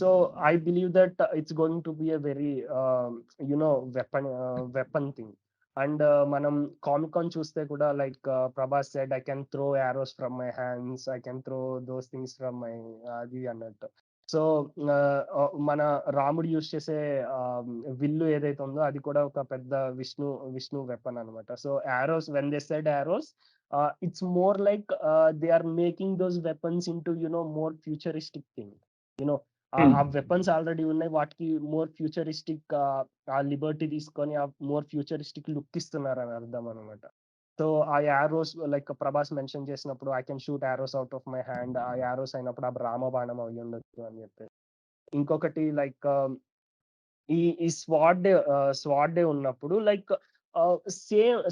So I believe that it's going to be a very weapon thing. And మనం Comic-Con చూస్తే కూడా like Prabhas said I can throw arrows from my hands, I can throw those things from my అది అన్నట్టు. So మన రాముడు use చేసే విల్లు ఏదైతే ఉందో అది కూడా ఒక పెద్ద విష్ణు వెపన్ అనమాట. So arrows, when they said arrows, it's more like they are making those weapons into more futuristic thing. ఆ వెపన్స్ ఆల్రెడీ ఉన్నాయి, వాటికి మోర్ ఫ్యూచరిస్టిక్ ఆ లిబర్టీ తీసుకొని ఆ మోర్ ఫ్యూచరిస్టిక్ లుక్ ఇస్తున్నారు అని అర్థం అనమాట. సో ఆ యారోస్ లైక్ ప్రభాస్ మెన్షన్ చేసినప్పుడు I can shoot arrows out of my hand, ఆ యారోస్ అయినప్పుడు ఆ రామబాణం అయి ఉండొచ్చు అని చెప్పి. ఇంకొకటి లైక్ ఈ స్వాడ్ డే ఉన్నప్పుడు లైక్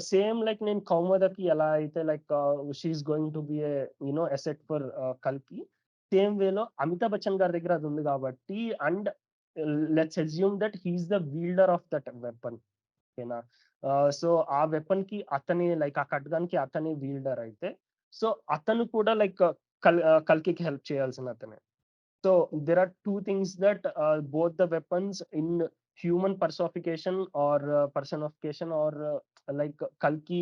సేమ్ లైక్ నేను కౌమదకి ఎలా అయితే like she's going to be asset for కల్కి, సేమ్ వేలో అమితాబ్ బచ్చన్ గారి దగ్గర అది ఉంది కాబట్టి, and let's assume that he's the wielder of that weapon. ఓకేనా, సో ఆ వెపన్ కి అతని లైక్ ఆ ఖడ్గానికి అతని వీల్డర్ అయితే, సో అతను కూడా లైక్ కల్కి హెల్ప్ చేయాల్సిన అతనే. So there are two things that both the weapons in human personification or personification or like Kalki,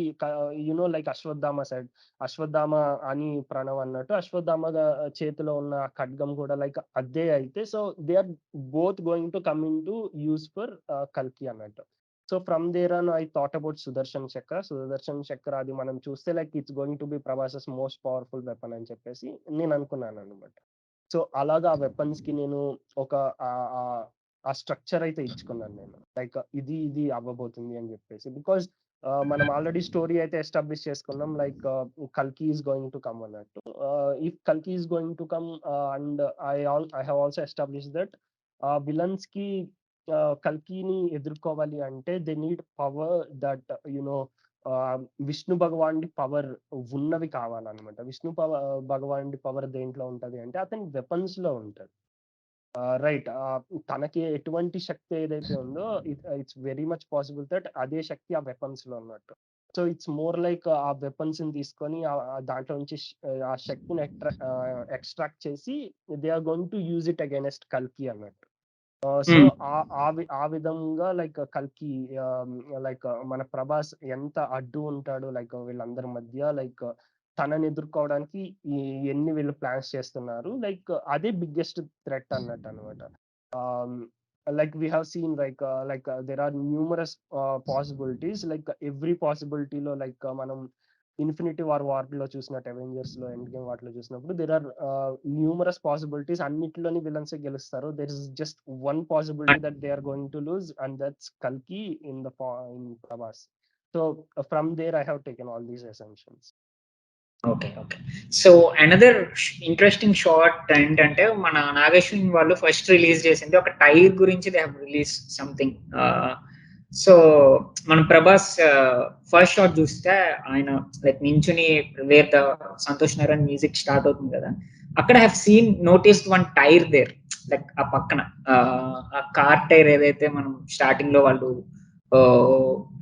like Ashwadama said, Ashwadama ani Pranav annattu Ashwadama చేతిలో ఉన్న ఖడ్గం కూడా లైక్ అదే అయితే, so they are both going to come into use for Kalki అన్నట్టు. So from there on I thought about Sudarshan Chakra అది మనం చూస్తే like it's going to be Prabhas's most powerful weapon అని చెప్పేసి నేను అనుకున్నాను అనమాట. సో అలాగా ఆ వెపన్స్ కి నేను ఒక ఆ స్ట్రక్చర్ అయితే ఇచ్చుకున్నాను నేను, లైక్ ఇది అవ్వబోతుంది అని చెప్పేసి. బికాజ్ మనం ఆల్రెడీ స్టోరీ అయితే ఎస్టాబ్లిష్ చేసుకున్నాం, లైక్ కల్కి ఈస్ గోయింగ్ టు కమ్ అన్నట్టు. ఇఫ్ కల్కి is going to come, and I have also establish that villains కి కల్కిని ఎదుర్కోవాలి అంటే they need power that you know Vishnu భగవాన్ పవర్ ఉన్నవి కావాలన్నమాట. విష్ణు భగవాన్ పవర్ దేంట్లో ఉంటది అంటే అతని వెపన్స్ లో ఉంటది. రైట్. తనకి ఎటువంటి శక్తి ఏదైతే ఉందో it's very much possible that అదే శక్తి ఆ వెపన్స్ లో ఉన్నట్టు. సో ఇట్స్ మోర్ లైక్ ఆ వెపన్స్ ని తీసుకొని దాంట్లో నుంచి ఆ శక్తిని ఎక్స్ట్రాక్ట్ చేసి they are going to use it against కల్కి అన్నట్టు. సో ఆ విధంగా లైక్ కల్కి, లైక్ మన ప్రభాస్ ఎంత అడ్డు ఉంటాడు లైక్ వీళ్ళందరి మధ్య, లైక్ తనని ఎదుర్కోవడానికి ఎన్ని వీళ్ళు ప్లాన్స్ చేస్తున్నారు, లైక్ అదే బిగ్గెస్ట్ థ్రెట్ అన్నట్టు అనమాట. Like we have seen like there are numerous possibilities, like every పాసిబిలిటీలో లైక్ మనం ఇన్ఫినిటీ వార్ లో చూసినట్టు, అవెంజర్స్ లో, ఎండ్ గేమ్ వాటిలో చూసినప్పుడు దెర్ ఆర్ న్యూమరస్ పాసిబిలిటీస్. అన్నిటిలోని విలన్స్ గెలుస్తారు. There is just one possibility that they are going to lose, and that's కల్కి in Prabhas. So from there I have taken all these assumptions. Okay. So another interesting shot ఏంటంటే మన నాగశ్విన్ వాళ్ళు first release చేసింది ఒక tyre గురించి. They have release something. So మన Prabhas first shot చూస్తే ఆయన లైక్ నించుని where the Santosh Narayan music start అవుతుంది కదా, అక్కడ have seen noticed one tyre there, like ఆ పక్కన ఆ కార్ టైర్ ఏదైతే మనం స్టార్టింగ్ లో వాళ్ళు,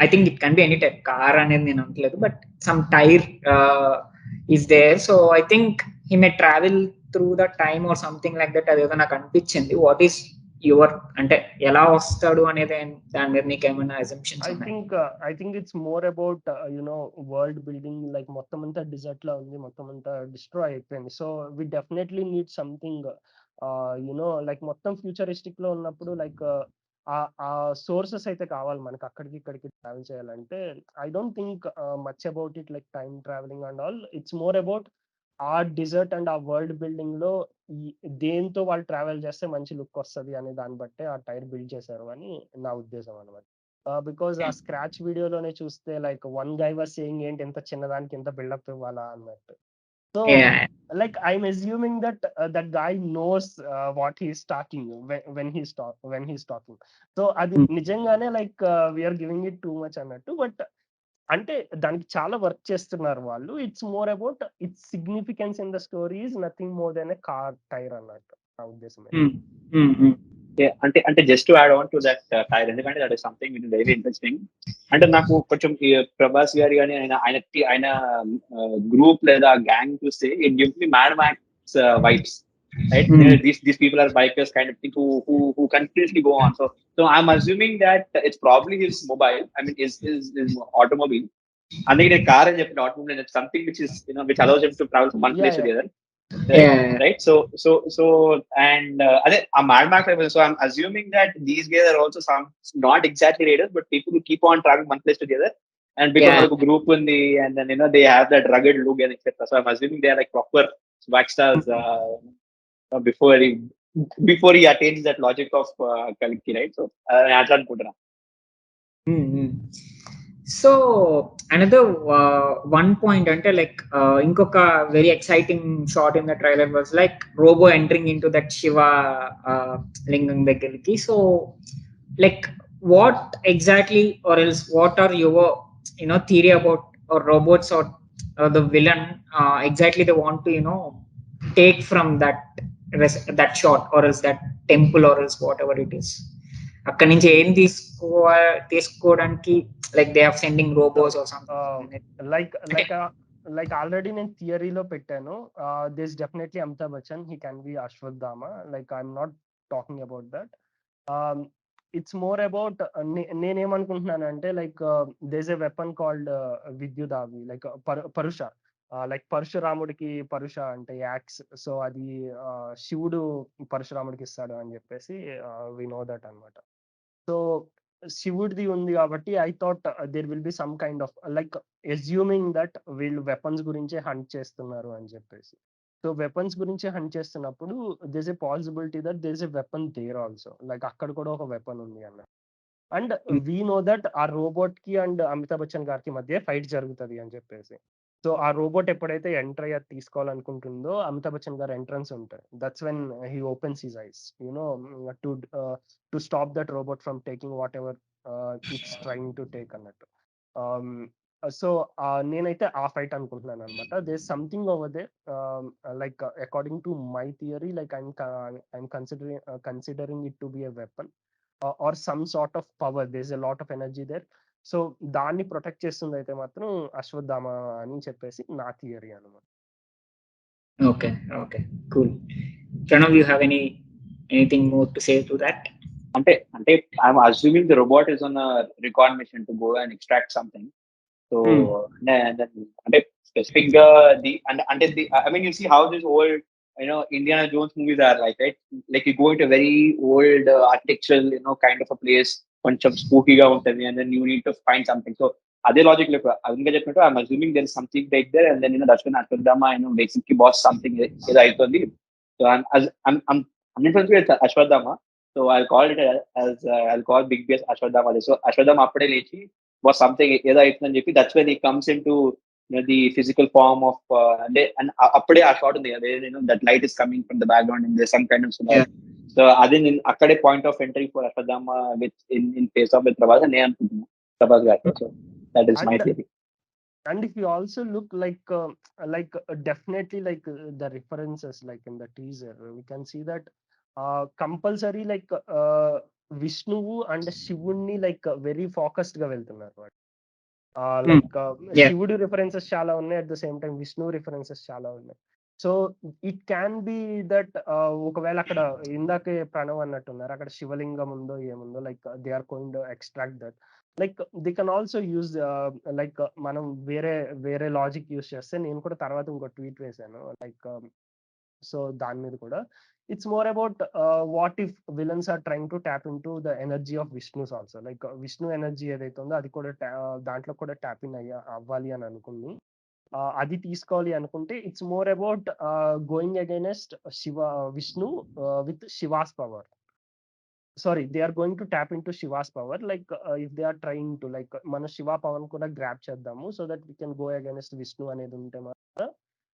I think it can be any type, car అనేది నేను అనట్లేదు, but some tyre is there. So I think he may travel through the time or something like that. అదేదో నాకు అనిపించింది. వాట్ ఈస్ యువర్ అంటే ఎలా వస్తాడు అనేది దాని మీద నీకు ఏమైనా అజంప్షన్స్ ఉన్నాయి? I think it's more about world building. Like మొత్తం అంతా డిజర్ట్ లా ఉంది, మొత్తం అంతా డిస్ట్రాయ్ అయిపోయింది. So we definitely need something like మొత్తం ఫ్యూచరిస్టిక్ లో ఉన్నప్పుడు లైక్ ఆ సోర్సెస్ అయితే కావాలి మనకి అక్కడికి ఇక్కడికి ట్రావెల్ చేయాలంటే. I don't think much about it like time travelling and all. It's more about ఆ డిజర్ట్ అండ్ ఆ వరల్డ్ బిల్డింగ్ లో దేంతో వాళ్ళు ట్రావెల్ చేస్తే మంచి లుక్ వస్తుంది అనే దాన్ని బట్టే ఆ టైర్ బిల్డ్ చేశారు అని నా ఉద్దేశం అనమాట. బికాస్ ఆ స్క్రాచ్ వీడియోలోనే చూస్తే like one guy was saying ఏంటి ఎంత చిన్నదానికి ఎంత బిల్డప్ ఇవ్వాలా అన్నట్టు. So like I'm assuming that that guy knows what he's talking when he's talking. So అది నిజంగానే like we are giving it too much అన్నట్టు. బట్ అంటే దానికి చాలా వర్క్ చేస్తున్నారు వాళ్ళు. It's more about its significance in the story is nothing more than a car tyre అన్నట్టు నా ఉద్దేశం. అంటే just to add on to that tyre, ఎందుకంటే that is something which is very interesting. అంటే నాకు కొంచెం ప్రభాస్ గారి కానీ ఆయన గ్రూప్ లేదా గ్యాంగ్ చూస్తే it gives me mad max vibes, right? These people are bikers kind of thing who continuously go on. So I'm assuming that it's probably his mobile, I mean his automobile. And then a car and automobile, and it's something which is which allows him to travel from one place to the other. Right? So and a Mad Max. So I'm assuming that these guys are also some not exactly raiders, but people who keep on traveling one place to the other, and because of a group in the, and then they have that rugged look and etc. So I'm assuming they are like proper swag stars before he attains that logic of Kalki, right? So Atlan Kudra. So another one point అంటే like ఇంకొక very exciting shot in the trailer was like robo entering into that Shiva lingam దగ్గరికి. So like what exactly are else what are your theory about robots or the villain exactly they want to take from that shot or else that temple or else whatever it is, అక్కడి నుంచి ఏం తీసుకోవడానికి like they are sending robots or something. Like already నేను థియరీలో పెట్టాను. This definitely Amitabh Bachchan, he can be Ashwatthama. Like I'm not talking about that. It's more about నేనేమనుకుంటున్నానంటే like there's a weapon called విద్యుదావి, like parashu. Like పరశురాముడికి పరుష అంటే యాక్స్. సో అది శివుడు పరశురాముడికి ఇస్తాడు అని చెప్పేసి వి నో దట్ అనమాట. సో శివుడిది ఉంది కాబట్టి I thought there will be some kind of like assuming that వీళ్ళు వెపన్స్ గురించే హంట్ చేస్తున్నారు అని చెప్పేసి. సో వెపన్స్ గురించి హంట్ చేస్తున్నప్పుడు there is a possibility that there is a weapon there also, like అక్కడ కూడా ఒక వెపన్ ఉంది అన్న. అండ్ వీ నో దట్ ఆ రోబోట్ కి అండ్ అమితాబ్ బచ్చన్ గారికి మధ్య ఫైట్ జరుగుతుంది అని చెప్పేసి. సో ఆ రోబోట్ ఎప్పుడైతే ఎంటర్ అయ్యి తీసుకోవాలనుకుంటుందో అమితాబ్ బచ్చన్ గారు ఎంట్రన్స్ ఉంటాయి. That's when he opens his eyes to to stop that robot from taking whatever it's trying to take అన్నట్టు. సో నేనైతే ఆ ఫైట్ అనుకుంటున్నాను అనమాట. There something over they like according to my theory, like I'm considering it to be a weapon or some sort of power. There is a lot of energy there. So దాన్ని protect చేస్తుంది అయితే మాత్రం అశ్వత్థామ అని చెప్పేసి నా theory అనమాట. Okay, okay, cool. Pranav, you have anything more to say to that? అంటే I'm assuming the robot is on a recon mission to go and extract something. So and then అంటే specific గా అంటే I mean you see how this old Indiana Jones movies are like, right? Like you go into a very old architectural kind of a place, కొంచెం spooky గా ఉంటుంది, and then you need to find something. So అదే logic లో ఇంకా చెప్పినట్టు I'm assuming there is something right there, and then that's when Ashwatthama basically boss something ఏదో అవుతుంది. So I'm influenced with Ashwadama. So I'll call it I'll call Big BS Ashwadama. So Ashwadama అప్పుడే లేచి was something ఏదో అవుతుందని చెప్పి, that's when he comes into the physical form of and అప్పుడే ఆ shot ఉంది that light is coming from the background and there's some kind of scenario. So అదే నేను అక్కడే point of entry for Ashwatthama with in phase of with Prabhas అని నేను అనుకుంటున్నాను, ప్రభాస్ గారు. So that is my theory. And if you also look definitely like the references, like in the teaser we can see that compulsory like Vishnuvu and Shivunni like very focused ga veltunnaru. Like Shivudu references chala unnai, at the same time Vishnu references chala unnai. So it can be that ఒకవేళ అక్కడ ఇందాకే ప్రణవ్ అన్నట్టున్నారు, అక్కడ శివలింగం ఉందో ఏముందో, like they are going to extract that. Like they can also use like మనం వేరే logic use చేస్తే, నేను కూడా తర్వాత ఇంకో ట్వీట్ వేసాను లైక్ సో దాని మీద కూడా it's more about what if villains are trying to tap into the energy of Vishnu's also, like Vishnu energy ఏదైతే ఉందో అది కూడా దాంట్లో కూడా ట్యాప్ ఇన్ అవ్వాలి అని అనుకుని అది తీసుకోవాలి అనుకుంటే it's more about going against Vishnu with she was power. Sorry, they are going to tap into Shiva's power, like if they are trying to like మన శివ పవర్ కూడా గ్రాప్ చేద్దాము so that we can go against Vishnu అనేది ఉంటే మాత్రం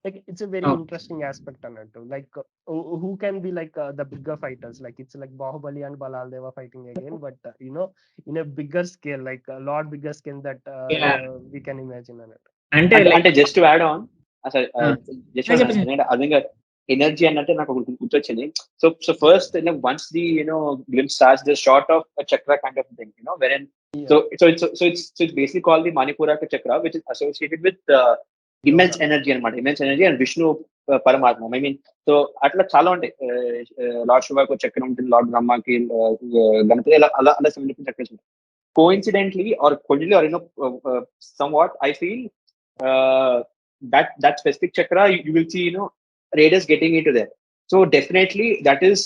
like it's a very interesting aspect అన్నట్టు. Like who can be like the bigger fighters, like it's like Bahubali and Balal Deva fighting again, but in a bigger scale, like a lot bigger scale that we can imagine అన్నట్టు. అంటే just to add on అదే energy అన్నట్టు నాకు గుర్తొచ్చింది. So first once the glimpse starts the shot of chakra kind of thing wherein so it's basically called the Manipuraka chakra, which is associated with immense energy అన్నమాట, immense energy and Vishnu పరమాత్మ. I mean so అట్లా చాలా ఉంటాయి. Lord శివకు చక్రం ఉంటుంది, lord బ్రహ్మకి గణపతి, అలా సిమిలర్ చక్రం ఉంటాయి. Coincidentally or coincidentally or somewhat I feel that specific chakra you will see raiders getting into there. So definitely that is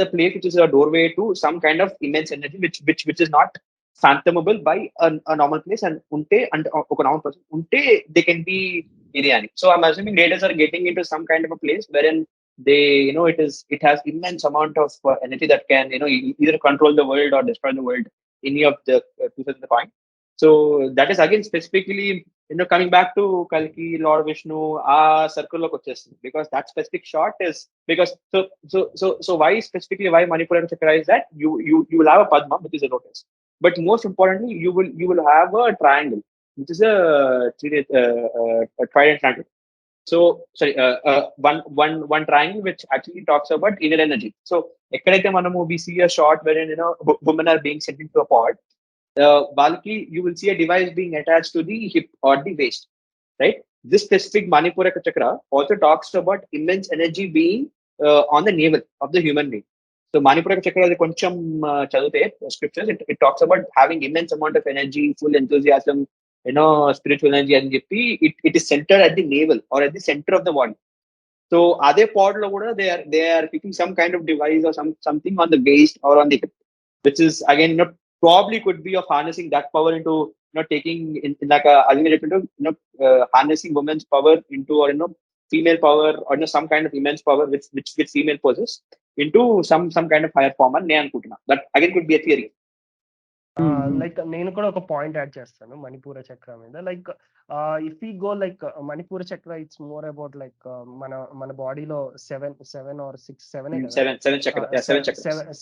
a place which is a doorway to some kind of immense energy which is not fathomable by a normal place, and unte and a normal person unte they can be biryani. So I'm assuming raiders are getting into some kind of a place wherein they it has immense amount of energy that can either control the world or destroy the world, any of the pieces of the coin. So that is again specifically coming back to Kalki, Lord Vishnu, circle lo kochestundi, because that specific shot is because so why specifically why Manipuraka chakra is that you will have a Padma, which is a lotus, but most importantly you will have a triangle, which is a trident triangle. So sorry, one triangle which actually talks about inner energy. So ekkadaithe manamu we see a shot wherein women are being sent into a pod, Balki, you will see a device being attached to the hip or the waist, right? This specific Manipuraka chakra also talks about immense energy being on the navel of the human being. So Manipuraka chakra koncham chadute scriptures, it talks about having immense amount of energy, full enthusiasm, spiritual energy, and it is centered at the navel or at the center of the body. So ade pod lo kuda they are picking some kind of device or something on the waist or on the hip, which is again probably could be of harnessing that power into taking in like harnessing women's power into, or female power, or some kind of immense power which female possess into some kind of higher form. And that again could be a theory. Like నేను కూడా ఒక point add చేస్తాను మణిపూర చక్ర మీద. Like if you go like Manipura chakra, it's more about like మన బాడీలో seven or six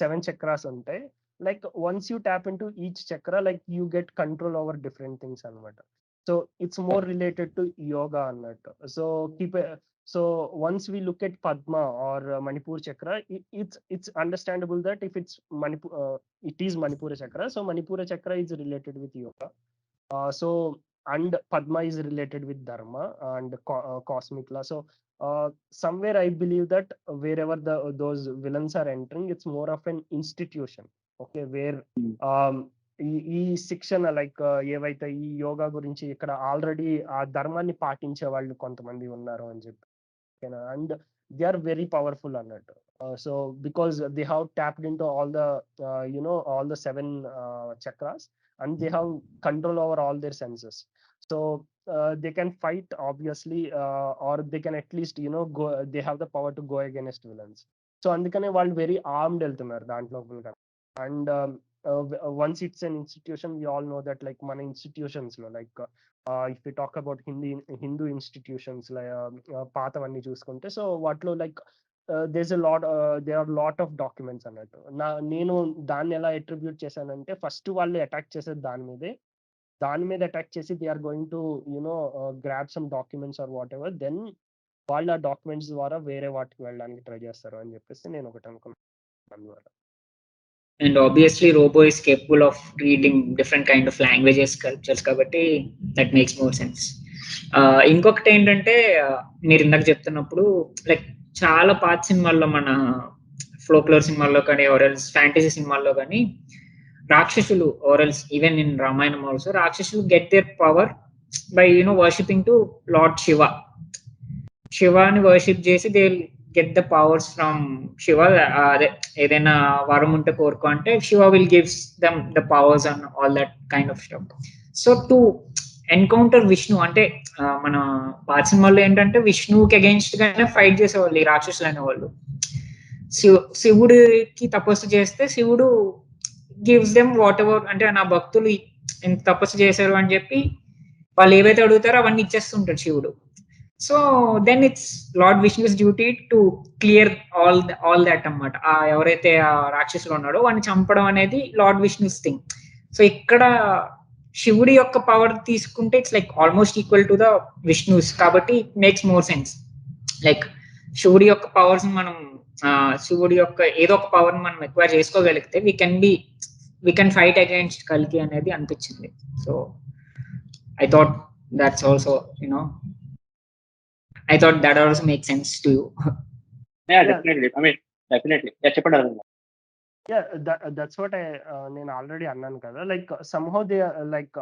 seven chakras ఉంటాయి. Like once you tap in to each chakra, like you get control over different things అనమాట. So it's more related to yoga అన్నట్టు. So so once we look at Padma or Manipur chakra, it's understandable that if it's it is Manipura chakra, so Manipura chakra is related with yoga. So and Padma is related with dharma and cosmic law. So somewhere I believe that wherever those villains are entering, it's more of an institution, okay, where ఈ శిక్షణ like ఏవైతే ఈ యోగా గురించి ఇక్కడ already ఆ ధర్మాన్ని పాటించే వాళ్ళు కొంతమంది ఉన్నారు అని చెప్పి, and they are very powerful అన్నట్టు. So because they have tapped into all the all the seven chakras, and they have control over all their senses. So they can fight obviously, or they can at least go, they have the power to go against villains. So అందుకనే వాళ్ళు very armed వెళ్తున్నారు దాంట్లో. And once it's an institution, we all know that like మన institutions లో like if we talk about Hindu institutions, like పాతవన్నీ చూసుకుంటే, so వాటిలో like there's a lot there are lot of documents అన్నట్టు. నేను దాన్ని ఎలా అట్రిబ్యూట్ చేశానంటే, ఫస్ట్ వాళ్ళు అటాక్ చేసేది దాని మీద అటాక్ చేసి they are going to grab some documents or whatever, దెన్ వాళ్ళు ఆ డాక్యుమెంట్స్ ద్వారా వేరే వాటికి వెళ్ళడానికి ట్రై చేస్తారు అని చెప్పేసి నేను ఒకటి అనుకున్నాను. And obviously robo is capable of reading different kind of languages, cultures, కాబట్టి that makes more sense. ఇంకొకటి ఏంటంటే, మీరు ఇందాక చెప్తున్నప్పుడు లైక్ చాలా పాత సినిమాల్లో, మన ఫోక్లోర్ సినిమాల్లో కానీ ఆర్ఎల్స్ ఫ్యాంటసీ సినిమాల్లో కానీ, రాక్షసులు ఆర్ఎల్స్ ఈవెన్ ఇన్ రామాయణం ఆల్సో, రాక్షసులు get there power by worshipping to lord Shivani worship చేసి they get the powers from Shiva. అదే ఏదైనా వరం ఉంటే కోరుకో అంటే Shiva will gives them the powers and all that kind of stuff. So to encounter Vishnu, అంటే మన పాత సినిమాల్లో ఏంటంటే విష్ణువుకి అగెయిన్స్ట్ గానే ఫైట్ చేసేవాళ్ళు ఈ రాక్షసులు అనేవాళ్ళు. శివుడికి తపస్సు చేస్తే శివుడు గివ్స్ దెమ్ వాట్ ఎవర్, అంటే నా భక్తులు ఎంత తపస్సు చేశారు అని చెప్పి వాళ్ళు ఏవైతే అడుగుతారో అవన్నీ ఇచ్చేస్తుంటాడు శివుడు. So then it's lord Vishnu's duty to clear all that అన్నమాట. ఎవరైతే ఆ రాక్షసులు ఉన్నాడో వాడిని చంపడం అనేది లార్డ్ విష్ణుస్ థింగ్. సో ఇక్కడ శివుడి యొక్క పవర్ తీసుకుంటే it's like almost equal to the Vishnu's, కాబట్టి it makes more sense. Like శివుడి యొక్క పవర్స్ మనం శివుడి యొక్క ఏదో ఒక పవర్ మనం ఎక్కువ చేసుకోగలిగితే వీ కెన్ ఫైట్ అగైన్స్ట్ కల్కి అనేది అనిపించింది. So I thought that's also I thought that also makes sense to you. Yeah, definitely. I mean, definitely. Yeah, చెప్పండి అరవింద్. Yeah, that's what నేను ఆల్రెడీ అన్నాను కదా, లైక్ somehow they లైక్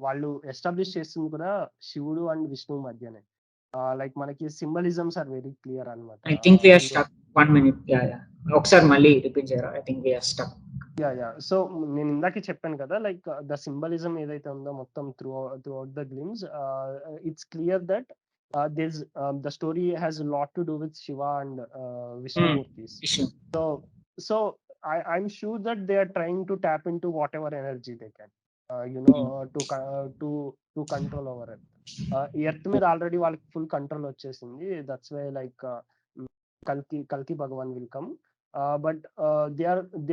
వాళ్ళు establish చేస్తుంది కూడా శివుడు అండ్ విష్ణువు మధ్యనే. లైక్ మనకి సింబలిజమ్స్ ఆర్ వెరీ క్లియర్ అన్నమాట. I think we are stuck. 1 minute. Yeah. ఒకసారి మళ్ళీ రిపీట్ చేయరా? I think we are stuck. Yeah so నేను ఇందాకే చెప్పాను కదా, లైక్ ద సింబలిజం ఏదైతే ఉందో మొత్తం through out the glimpse, it's clear that there's the story has a lot to do with Shiva and Vishnu Murtis. So I'm sure that they are trying to tap into whatever energy they can, to control over it. Earth మీద already వాళ్ళకి full control వచ్చేసింది. That's why like Kalki Bhagavan will come. But they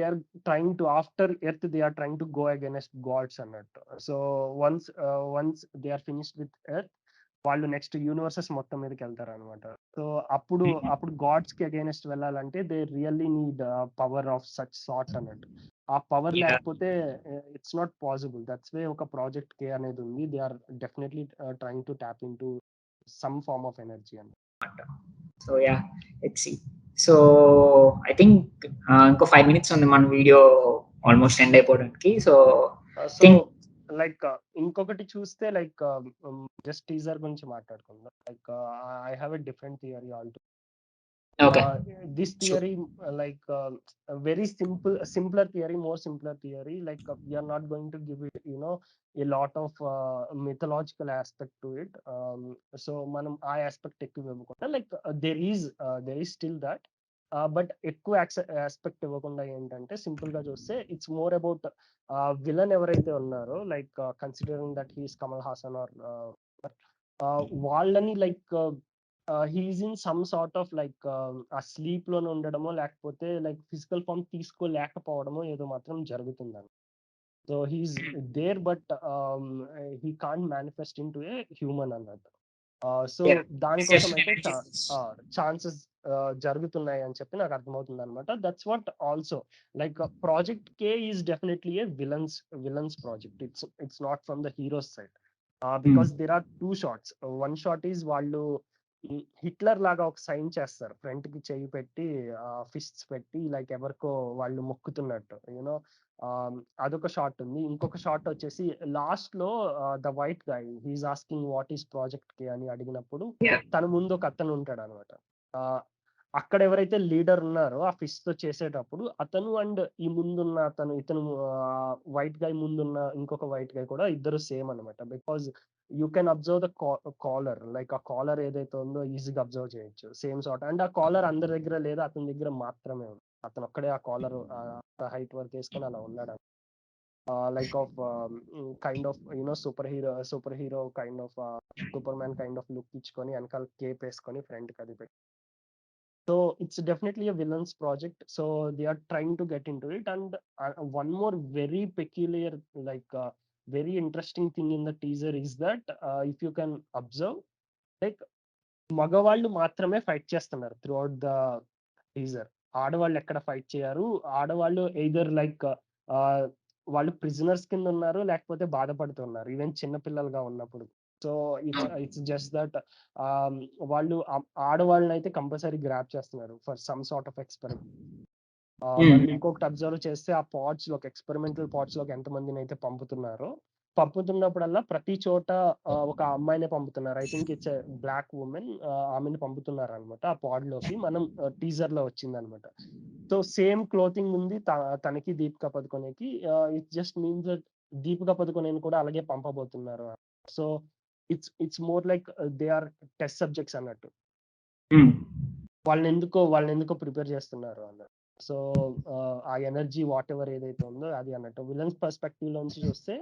are trying to, after Earth they are trying to go against gods అన్నట్టు. So once they are finished with Earth, వాళ్ళు next universes మొత్తం మీదకి వెళ్తారు అనమాట. So అప్పుడు God's కి against వెళ్ళాలంటే they really need power of such sort అన్నట్టు. ఆ పవర్ లేకపోతే it's not possible. That's why ఒక ప్రాజెక్ట్ కే అనేది ఉంది. They are definitely trying to tap in to some form of energy అన్నమాట. So yeah, let's see. So I think ఇంకో 5 minutes ఉంది మన వీడియో ఆల్మోస్ట్ ఎండ్ అయిపోవడానికి. సో లైక్ ఇంకొకటి చూస్తే లైక్ జస్ట్ టీజర్ గురించి మాట్లాడుకుందాం. Like I have a different theory Alto. This theory like very simpler theory, more simpler theory. Like we are not going to give it a lot of mythological aspect to it. So మనం ఆ aspect ఎక్కువ ఇవ్వకుండా, like there is still that, but ఎక్కువ aspect ఇవ్వకుండా ఏంటంటే simple గా చూస్తే it's more about villain ఎవరైతే ఉన్నారో like considering that he's Kamal Haasan or వాళ్ళని like he's in some sort of like ఆ స్లీప్ లోనే ఉండడమో లేకపోతే లైక్ ఫిజికల్ ఫామ్ తీసుకోలేకపోవడమో ఏదో మాత్రం జరుగుతుందని. So he's there but he can't manifest in to a human అన్నట్టు. సో దానికోసం అయితే ఛాన్సెస్ జరుగుతున్నాయి అని చెప్పి నాకు అర్థమవుతుంది అనమాట. That's what also like project K is definitely a villains project. It's not from the heroes side because there are 2 shots. One shot is వాళ్ళు హిట్లర్ లాగా ఒక సైన్ చేస్తారు, ఫ్రంట్ కి చెయ్యి పెట్టి ఫిస్ట్స్ పెట్టి లైక్ ఎవరికో వాళ్ళు మొక్కుతున్నట్టు యూనో. అదొక షాట్ ఉంది. ఇంకొక షాట్ వచ్చేసి లాస్ట్ లో the white guy he's asking what is project K అని అడిగినప్పుడు తన ముందు ఒక అతను ఉంటాడు అనమాట. అక్కడ ఎవరైతే లీడర్ ఉన్నారో ఆ ఫిష్ తో చేసేటప్పుడు అతను అండ్ ఈ ముందున్న ఇతను వైట్ గై ముందున్న ఇంకొక వైట్ గై కూడా ఇద్దరు సేమ్ అనమాట. Because you can observe the collar, like ఆ కాలర్ ఏదైతే ఉందో ఈజీగా అబ్జర్వ్ చేయొచ్చు. సేమ్ సార్ట్ అండ్ ఆ కాలర్ అందరి దగ్గర లేదు, అతని దగ్గర మాత్రమే ఉంది. అతను ఒక్కడే ఆ కాలర్ హైట్ వరకు వేసుకొని అలా ఉన్నాడు. Like of kind of you know super hero kind of super man kind of look ఇచ్చుకొని వెనకాల కేప్ వేసుకొని ఫ్రంట్ కి అది పెట్టి. So it's definitely a villains project. So they are trying to get into it. And one more very peculiar, like very interesting thing in the teaser is that if you can observe, like మగవాళ్ళు మాత్రమే fight చేస్తున్నారు through out the teaser. ఆడవాళ్ళు ఎక్కడ fight చేయరు. ఆడవాళ్ళు either like వాళ్ళు prisoners కింద ఉన్నారు లేకపోతే బాధపడుతున్నారు ఈవెన్ చిన్నపిల్లలుగా ఉన్నప్పుడు. సో ఇట్స్ జస్ట్ దట్ వాళ్ళు ఆడవాళ్ళని అయితే కంపల్సరీ గ్రాప్ చేస్తున్నారు for some sort of experiment. మనం ఇంకొకటి అబ్జర్వ్ చేస్తే ఆ పాట్స్ లోకి ఎక్స్పెరిమెంటల్ పాట్స్ లోకి ఎంతమందిని అయితే పంపుతున్నప్పుడల్లా ప్రతి చోట ఒక అమ్మాయినే పంపుతున్నారు. I think it's black women, ఆమెను పంపుతున్నారు అనమాట ఆ పాడ్ లోకి. మనం టీజర్ లో వచ్చింది అనమాట. సో సేమ్ క్లోతింగ్ ఉంది తనకి దీపికా పదుకొనేకి. It just means that Deepika పదుకొనేని కూడా అలాగే పంపబోతున్నారు. So it's more like they are test subjects అన్నట్టు. వాళ్ళని ఎందుకో ప్రిపేర్ చేస్తున్నారు అన్నట్టు. సో ఆ ఎనర్జీ వాట్ ఎవర్ ఏదైతే ఉందో అది అన్నట్టు. విలన్స్ పర్స్పెక్టివ్ నుంచి చూస్తే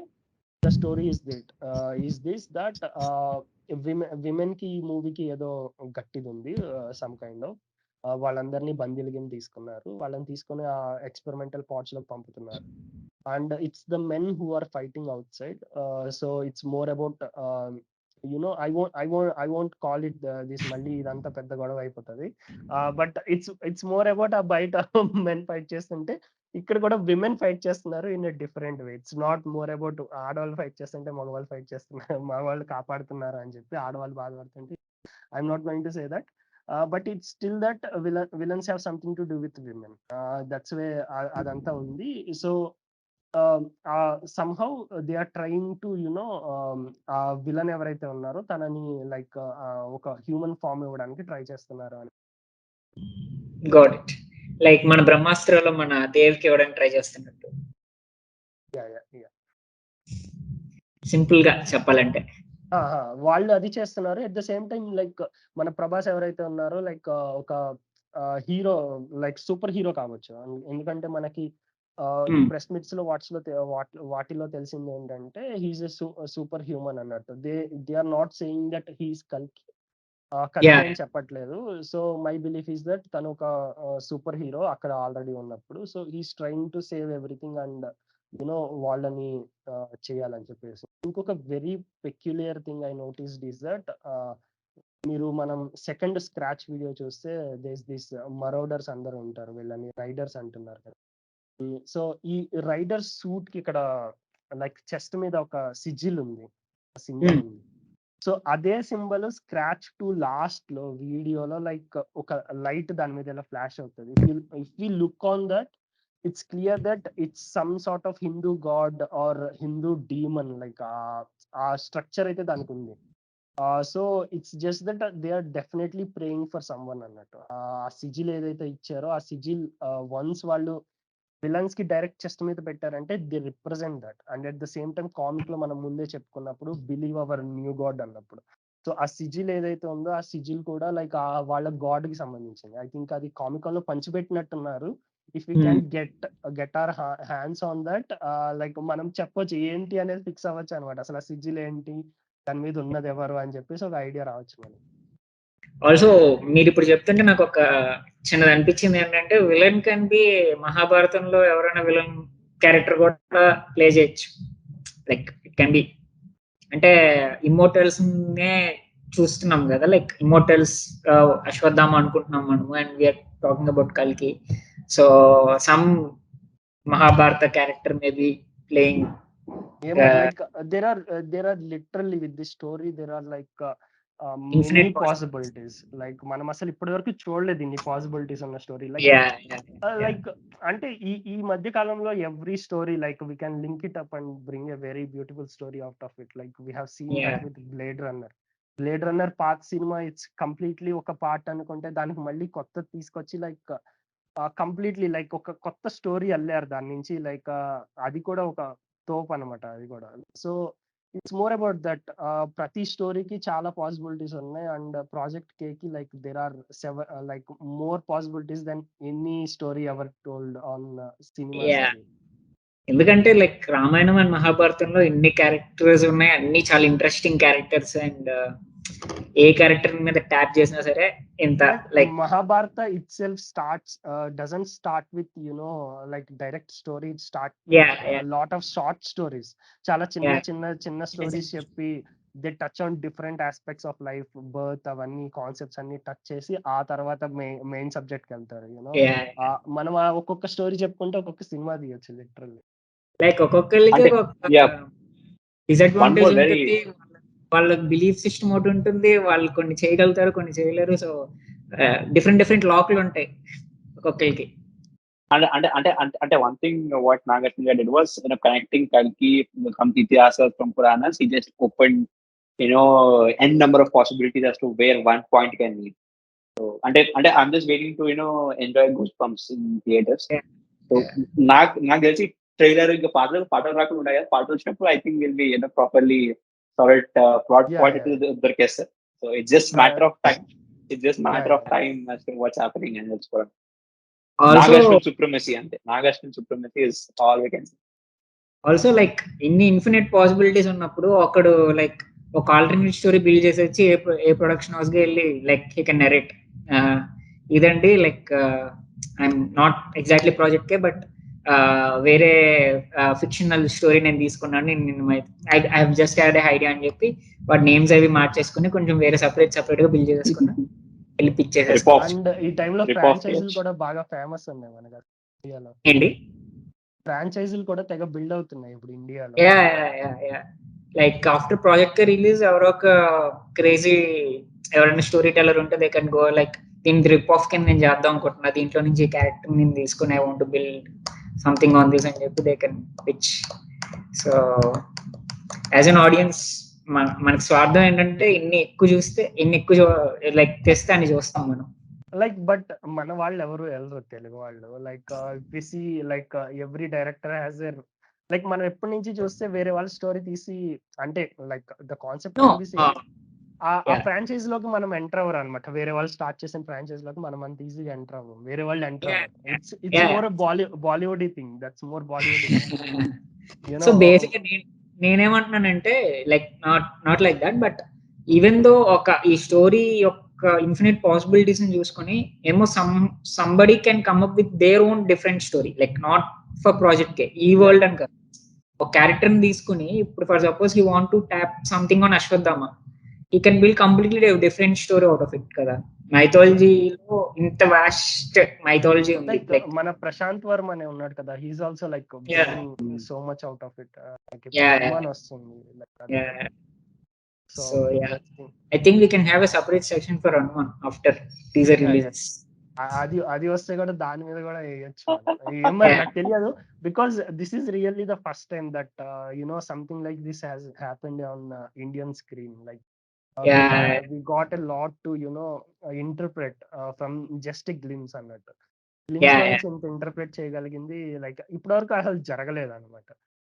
the story is this that women కి ఈ మూవీకి ఏదో గట్టిది ఉంది, సమ్ కైండ్ ఆఫ్. వాళ్ళందరినీ బందీలు కింద తీసుకున్నారు. వాళ్ళని తీసుకొని ఆ ఎక్స్పెరిమెంటల్ పాట్స్ లోకి పంపుతున్నారు. And it's the men who are fighting outside. So it's more about I won't call it this మళ్ళీ ఇదంతా పెద్ద గొడవ అయిపోతుంది. బట్ ఇట్స్ మోర్ అబౌట్ ఆ బయట మెన్ ఫైట్ చేస్తుంటే ఇక్కడ కూడా విమెన్ ఫైట్ చేస్తున్నారు in a different way. It's not more about ఆడవాళ్ళు ఫైట్ చేస్తుంటే మగవాళ్ళు ఫైట్ చేస్తున్నారు, మగవాళ్ళు కాపాడుతున్నారు అని చెప్పి ఆడవాళ్ళు బాధపడుతుంటే. I'm not going to say that, but it's still that villains have something to do with women. That's way అదంతా ఉంది. So somehow they are trying to ఆ విలన్ ఎవరైతే ఉన్నారో తనని లైక్ ఒక హ్యూమన్ ఫామ్ ఇవ్వడానికి ట్రై చేస్తున్నారు అని. Got it. లైక్ మన బ్రహ్మాస్త్రలో మన దేవ్కి ఇవ్వడానికి ట్రై చేస్తున్నట్టు సింపుల్ గా చెప్పాలంటే. వాళ్ళు అది చేస్తున్నారు. At the same time like మన ప్రభాస్ ఎవరైతే ఉన్నారో లైక్ ఒక హీరో, లైక్ సూపర్ హీరో కావచ్చు. ఎందుకంటే మనకి ప్రెస్ మీట్స్ లో వాటిలో తెలిసింది ఏంటంటే హీస్ సూపర్ హ్యూమన్ అన్నట్టు. They are not saying that he's కల్కి అని చెప్పట్లేదు. So my belief is that తను ఒక సూపర్ హీరో అక్కడ ఆల్రెడీ ఉన్నప్పుడు. So he's trying to save everything and వాళ్ళని చేయాలని చెప్పేసి. ఇంకొక very peculiar thing I noticed is that మీరు మనం సెకండ్ స్క్రాచ్ వీడియో చూస్తే దిస్ మరోడర్స్ అందరూ ఉంటారు, వీళ్ళని రైడర్స్ అంటున్నారు కదా. సో ఈ రైడర్ సూట్ కి ఇక్కడ లైక్ చెస్ట్ మీద ఒక సిజిల్ ఉంది, సింబల్ ఉంది. సో అదే సింబల్ స్క్రాచ్ టు లాస్ట్ లో వీడియోలో లైక్ ఒక లైట్ దాని మీద ఇలా ఫ్లాష్ అవుతుంది. If you look on that it's clear that it's some sort of Hindu god or Hindu demon, like ఆ స్ట్రక్చర్ అయితే దానికి ఉంది. So it's just that they are definitely praying for someone అన్నట్టు. ఆ sigil ఏదైతే ఇచ్చారో ఆ sigil once వాళ్ళు విలన్స్ కి డైరెక్ట్ చెస్ట్ మీద పెట్టారంటే the represent that. And at the same time comic లో మనం ముందే చెప్పుకున్నప్పుడు బిలీవ్ అవర్ న్యూ గాడ్ అన్నప్పుడు సో ఆ సిజిల్ ఏదైతే ఉందో ఆ సిజిల్ కూడా లైక్ వాళ్ళ గాడ్ కి సంబంధించింది. ఐ థింక్ అది కామికాన్ లో పంచిపెట్టినట్టున్నారు. If you can get our hands on that, like మనం చెప్పొచ్చు ఏంటి అనేది ఫిక్స్ అవ్వచ్చు అనమాట. అసలు ఆ సిజిల్ ఏంటి, దాని మీద ఉన్నది ఎవరు అని చెప్పేసి ఒక ఐడియా రావచ్చు మనకి. ఆల్సో మీరు ఇప్పుడు చెప్తుంటే నాకు ఒక చిన్నది అనిపించింది ఏంటంటే, విలన్ కెన్ బి మహాభారతంలో ఎవరైనా విలన్ క్యారెక్టర్ కూడా ప్లే చేయొచ్చు. లైక్ ఇట్ కెన్ బి, అంటే ఇమ్మోర్టల్స్ నే చూస్తున్నాం కదా, లైక్ ఇమ్మోర్టల్స్ అశ్వత్థామ అనుకుంటున్నాం మనము, అండ్ వీఆర్ టాకింగ్ అబౌట్ కల్కి. So some Mahabharata character maybe playing. Like there are literally with this story there are like many Infinite possibilities. Like మనం అసలు ఇప్పటి వరకు చూడలేదు ఇన్ని పాసిబిలిటీస్ ఉన్న స్టోరీ. లైక్ అంటే ఈ మధ్య కాలంలో every story like we can link it up and bring a very beautiful story out of it. Like we have seen that with blade runner part cinema. It's completely ఒక part అనుకుంటే దానికి మళ్ళీ కొత్త తీసుకొచ్చి లైక్ కంప్లీట్లీ లైక్ ఒక కొత్త story అల్లారు దాని నుంచి. లైక్ అది కూడా ఒక తోప్ అనమాట అది కూడా. So it's more about that. ప్రతి స్టోరీకి చాలా పాసిబిలిటీస్ ఉన్నాయి, అండ్ ప్రాజెక్ట్ కే కి like there are like more possibilities then any story ever told on cinema. ఎందుకంటే లైక్ రామాయణం అండ్ మహాభారతంలో ఎన్ని క్యారెక్టర్స్ ఉన్నాయి, అన్ని చాలా interesting characters, and a character మీద ట్యాప్ చేసినా సరే ఇంత like Mahabharata itself starts doesn't start with like direct story. It start lot of short stories. చాలా చిన్న స్టోరీస్ చెప్పి they touch on different aspects of life, birth, అవన్నీ concepts అన్ని touch చేసి ఆ తర్వాత మెయిన్ సబ్జెక్ట్ కి వెళ్తారు. మనం ఒక్కొక్క స్టోరీ చెప్పుకుంటే ఒక్కొక్క సినిమా తీయొచ్చు లిటరల్లీ. లైక్ ఒక్కొక్కరికి డిసడ్వాంటేజ్ ఉంటుంది, వాళ్ళ బిలీఫ్ సిస్టమ్ ఒకటి ఉంటుంది, వాళ్ళు కొన్ని చేయగలుగుతారు కొన్ని చేయలేరు. సో డిఫరెంట్ లాక్లు ఉంటాయి ఒక్కొక్కరికి. అంటే one thing what NagAshwin did was connecting Kalki from Ityasas from Puranas. He just opened n number of possibilities as to where one point can lead. So I'm just waiting to enjoy goosebumps in theaters. So నాకు తెలిసి trailer ఇంకా పాటలు రాకుండా ఉన్నాయి కదా, పాటలు వచ్చినప్పుడు I think will be properly solid plot దొరికేస్తారు. So it's just matter of time as to what's happening and what's going on. NagAshwin supremacy ante. NagAshwin supremacy is all we can say. Also like ఇన్ని infinite possibilities ఉన్నప్పుడు ఒకడు like ఒక alternate story build చేసి వచ్చి ఏ production house కి వెళ్ళి like he can narrate ఇదండి like I'm not exactly project K, but వేరే ఫిక్షనల్ స్టోరీ నేను తీసుకున్నాను, నేను I have just had a idea అని చెప్పి వాటి నేమ్స్ అవి మార్చేసుకుని కొంచెం వేరే సపరేట్ గా బిల్డ్ చేసేసుకున్నాను. అండ్ ఈ టైంలో ఫ్రాంచైజీలు కూడా బాగా ఫేమస్ ఉన్నాయి మనకి ఇండియాలో. ఏంటి ఫ్రాంచైజీలు కూడా తెగ బిల్డ్ అవుతున్నాయి ఇప్పుడు ఇండియాలో. లైక్ ఆఫ్టర్ ప్రాజెక్ట్ రిలీజ్ ఎవరో ఒక క్రేజీ ఎవరైనా స్టోరీ టెల్లర్ ఉంటే దే కెన్ గో లైక్ దీని రిప్ ఆఫ్ కింద నేను చేద్దాం అనుకుంటున్నా, దీంట్లో నుంచి క్యారెక్టర్ నేను తీసుకుని I want to build something on this అని చెప్పి they can pitch. So as an audience మనకి స్వార్థం ఏంటంటే ఇన్ని ఎక్కువ లైక్ తెస్తే అని చూస్తాం మనం. లైక్ బట్ మన వాళ్ళు ఎవరు వెళ్ళరు తెలుగు వాళ్ళు. Like PC like every director has a like మనం ఎప్పటి నుంచి చూస్తే వేరే వాళ్ళ స్టోరీ తీసి అంటే లైక్ ద కాన్సెప్ట్ ఆ ఫ్రాంచైజ్ లోకి మనం ఎంటర్ అవ్వరు అనమాట. వేరే వాళ్ళు స్టార్ట్ చేసిన ఫ్రాంచైజ్ లోకి మనం అంత ఈజీగా ఎంటర్ అవ్వం, వేరే వాళ్ళు ఎంటర్ అవ్వరు. It's more Bollywood thing. That's more Bollywood. So బేసిక్గా నేనేమంటున్నానంటే like not like that, but even though ఈ స్టోరీ యొక్క ఇన్ఫినిట్ పాసిబిలిటీస్ ని చూసుకొని ఏమో somebody can come up with their own different story, like not for project కే, ఈ వరల్డ్ అని కాదు. ఒక క్యారెక్టర్ ని తీసుకుని ఇప్పుడు for suppose he want to tap something on Ashwatthama, he can build completely a different story out of it కదా. మైథాలజీలో ఇంత vast mythology ఉంది. లైక్ మన ప్రశాంత్ వర్మ అనే ఉన్నాడు కదా, he's also like so much out of it. వస్తుంది so yeah, I think we can have a separate section for Hanuman after teaser release. అది వస్తే కూడా దాని మీద కూడా వేయచ్చు. ఏమన్నా నాకు తెలియదు, because this is really the first time that something like this has happened on Indian screen. Like we got a lot to interpret from just a glimpse అన్నట్టు. glimpse నుంచి ఇంటర్ప్రెట్ చేయగలిగింది లైక్ ఇప్పటి వరకు అసలు జరగలేదు అనమాట.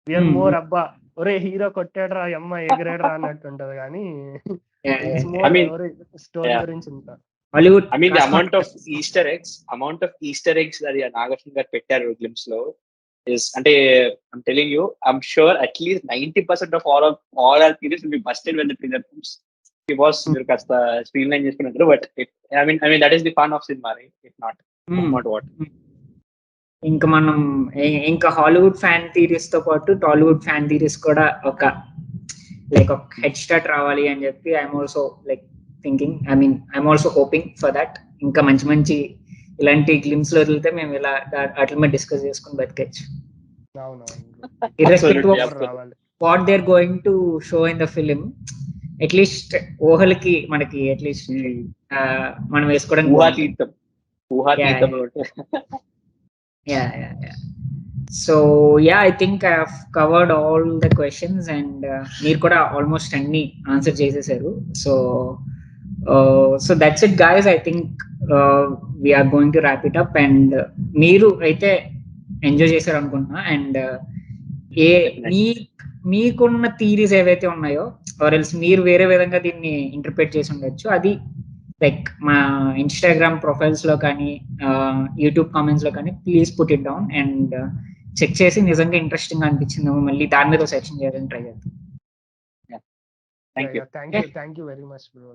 వీఆర్ మోర్ అబ్బా ఒరే హీరో కొట్టాడు రా అమ్మ ఎగరాడు రా అన్నట్టు ఉంటది, కానీ It's Yeah. more I mean, story yeah. గురించి ఇంత. Hollywood. I mean, the cast amount of members. Easter eggs that NagAshwin గారు పెట్టారు glimpse లో is, అంటే I'm telling you, I'm sure at least 90% of all our theories will be busted when the trailer comes. Because మీరు కాస్త screen line చేసుకున్నారు, but I mean that is the fun of cinema, right? If not what. ఇంకా మనం ఇంకా Hollywood fan theories తో పాటు Tollywood fan theories కూడా ఒక హెడ్ స్టార్ట్ రావాలి అని చెప్పి I'm also thinking. I'm also hoping for that. ఇంకా మంచి ఇలాంటి గ్లిమ్స్ లో వదిలితే మేము ఇలా వాటి మీద డిస్కస్ చేసుకుని బతికేచ్చు. Irrespective of what they are going to show in the film, at least ఊహలకి మనకి అట్లీస్ట్ మనం వేసుకోవడానికి so I think I have covered all the questions and మీరు కూడా ఆల్మోస్ట్ అన్ని ఆన్సర్ చేసేసారు. So that's it guys. I think we are going to wrap it up and మీరు అయితే ఎంజాయ్ చేశారు అనుకుంటున్నా. అండ్ మీకున్న థీరీస్ ఏవైతే ఉన్నాయో ఆర్ ఎల్స్ మీరు వేరే విధంగా దీన్ని ఇంటర్ప్రిట్ చేసి ఉండొచ్చు, అది మా ఇన్స్టాగ్రామ్ ప్రొఫైల్స్ లో కానీ యూట్యూబ్ కామెంట్స్ లో కానీ please put it down and check చేసి నిజంగా ఇంట్రెస్టింగ్ అనిపించిందేమో మళ్ళీ దాని మీద సెక్షన్ చేయాలని ట్రై చేద్దాం. Thank you very much bro.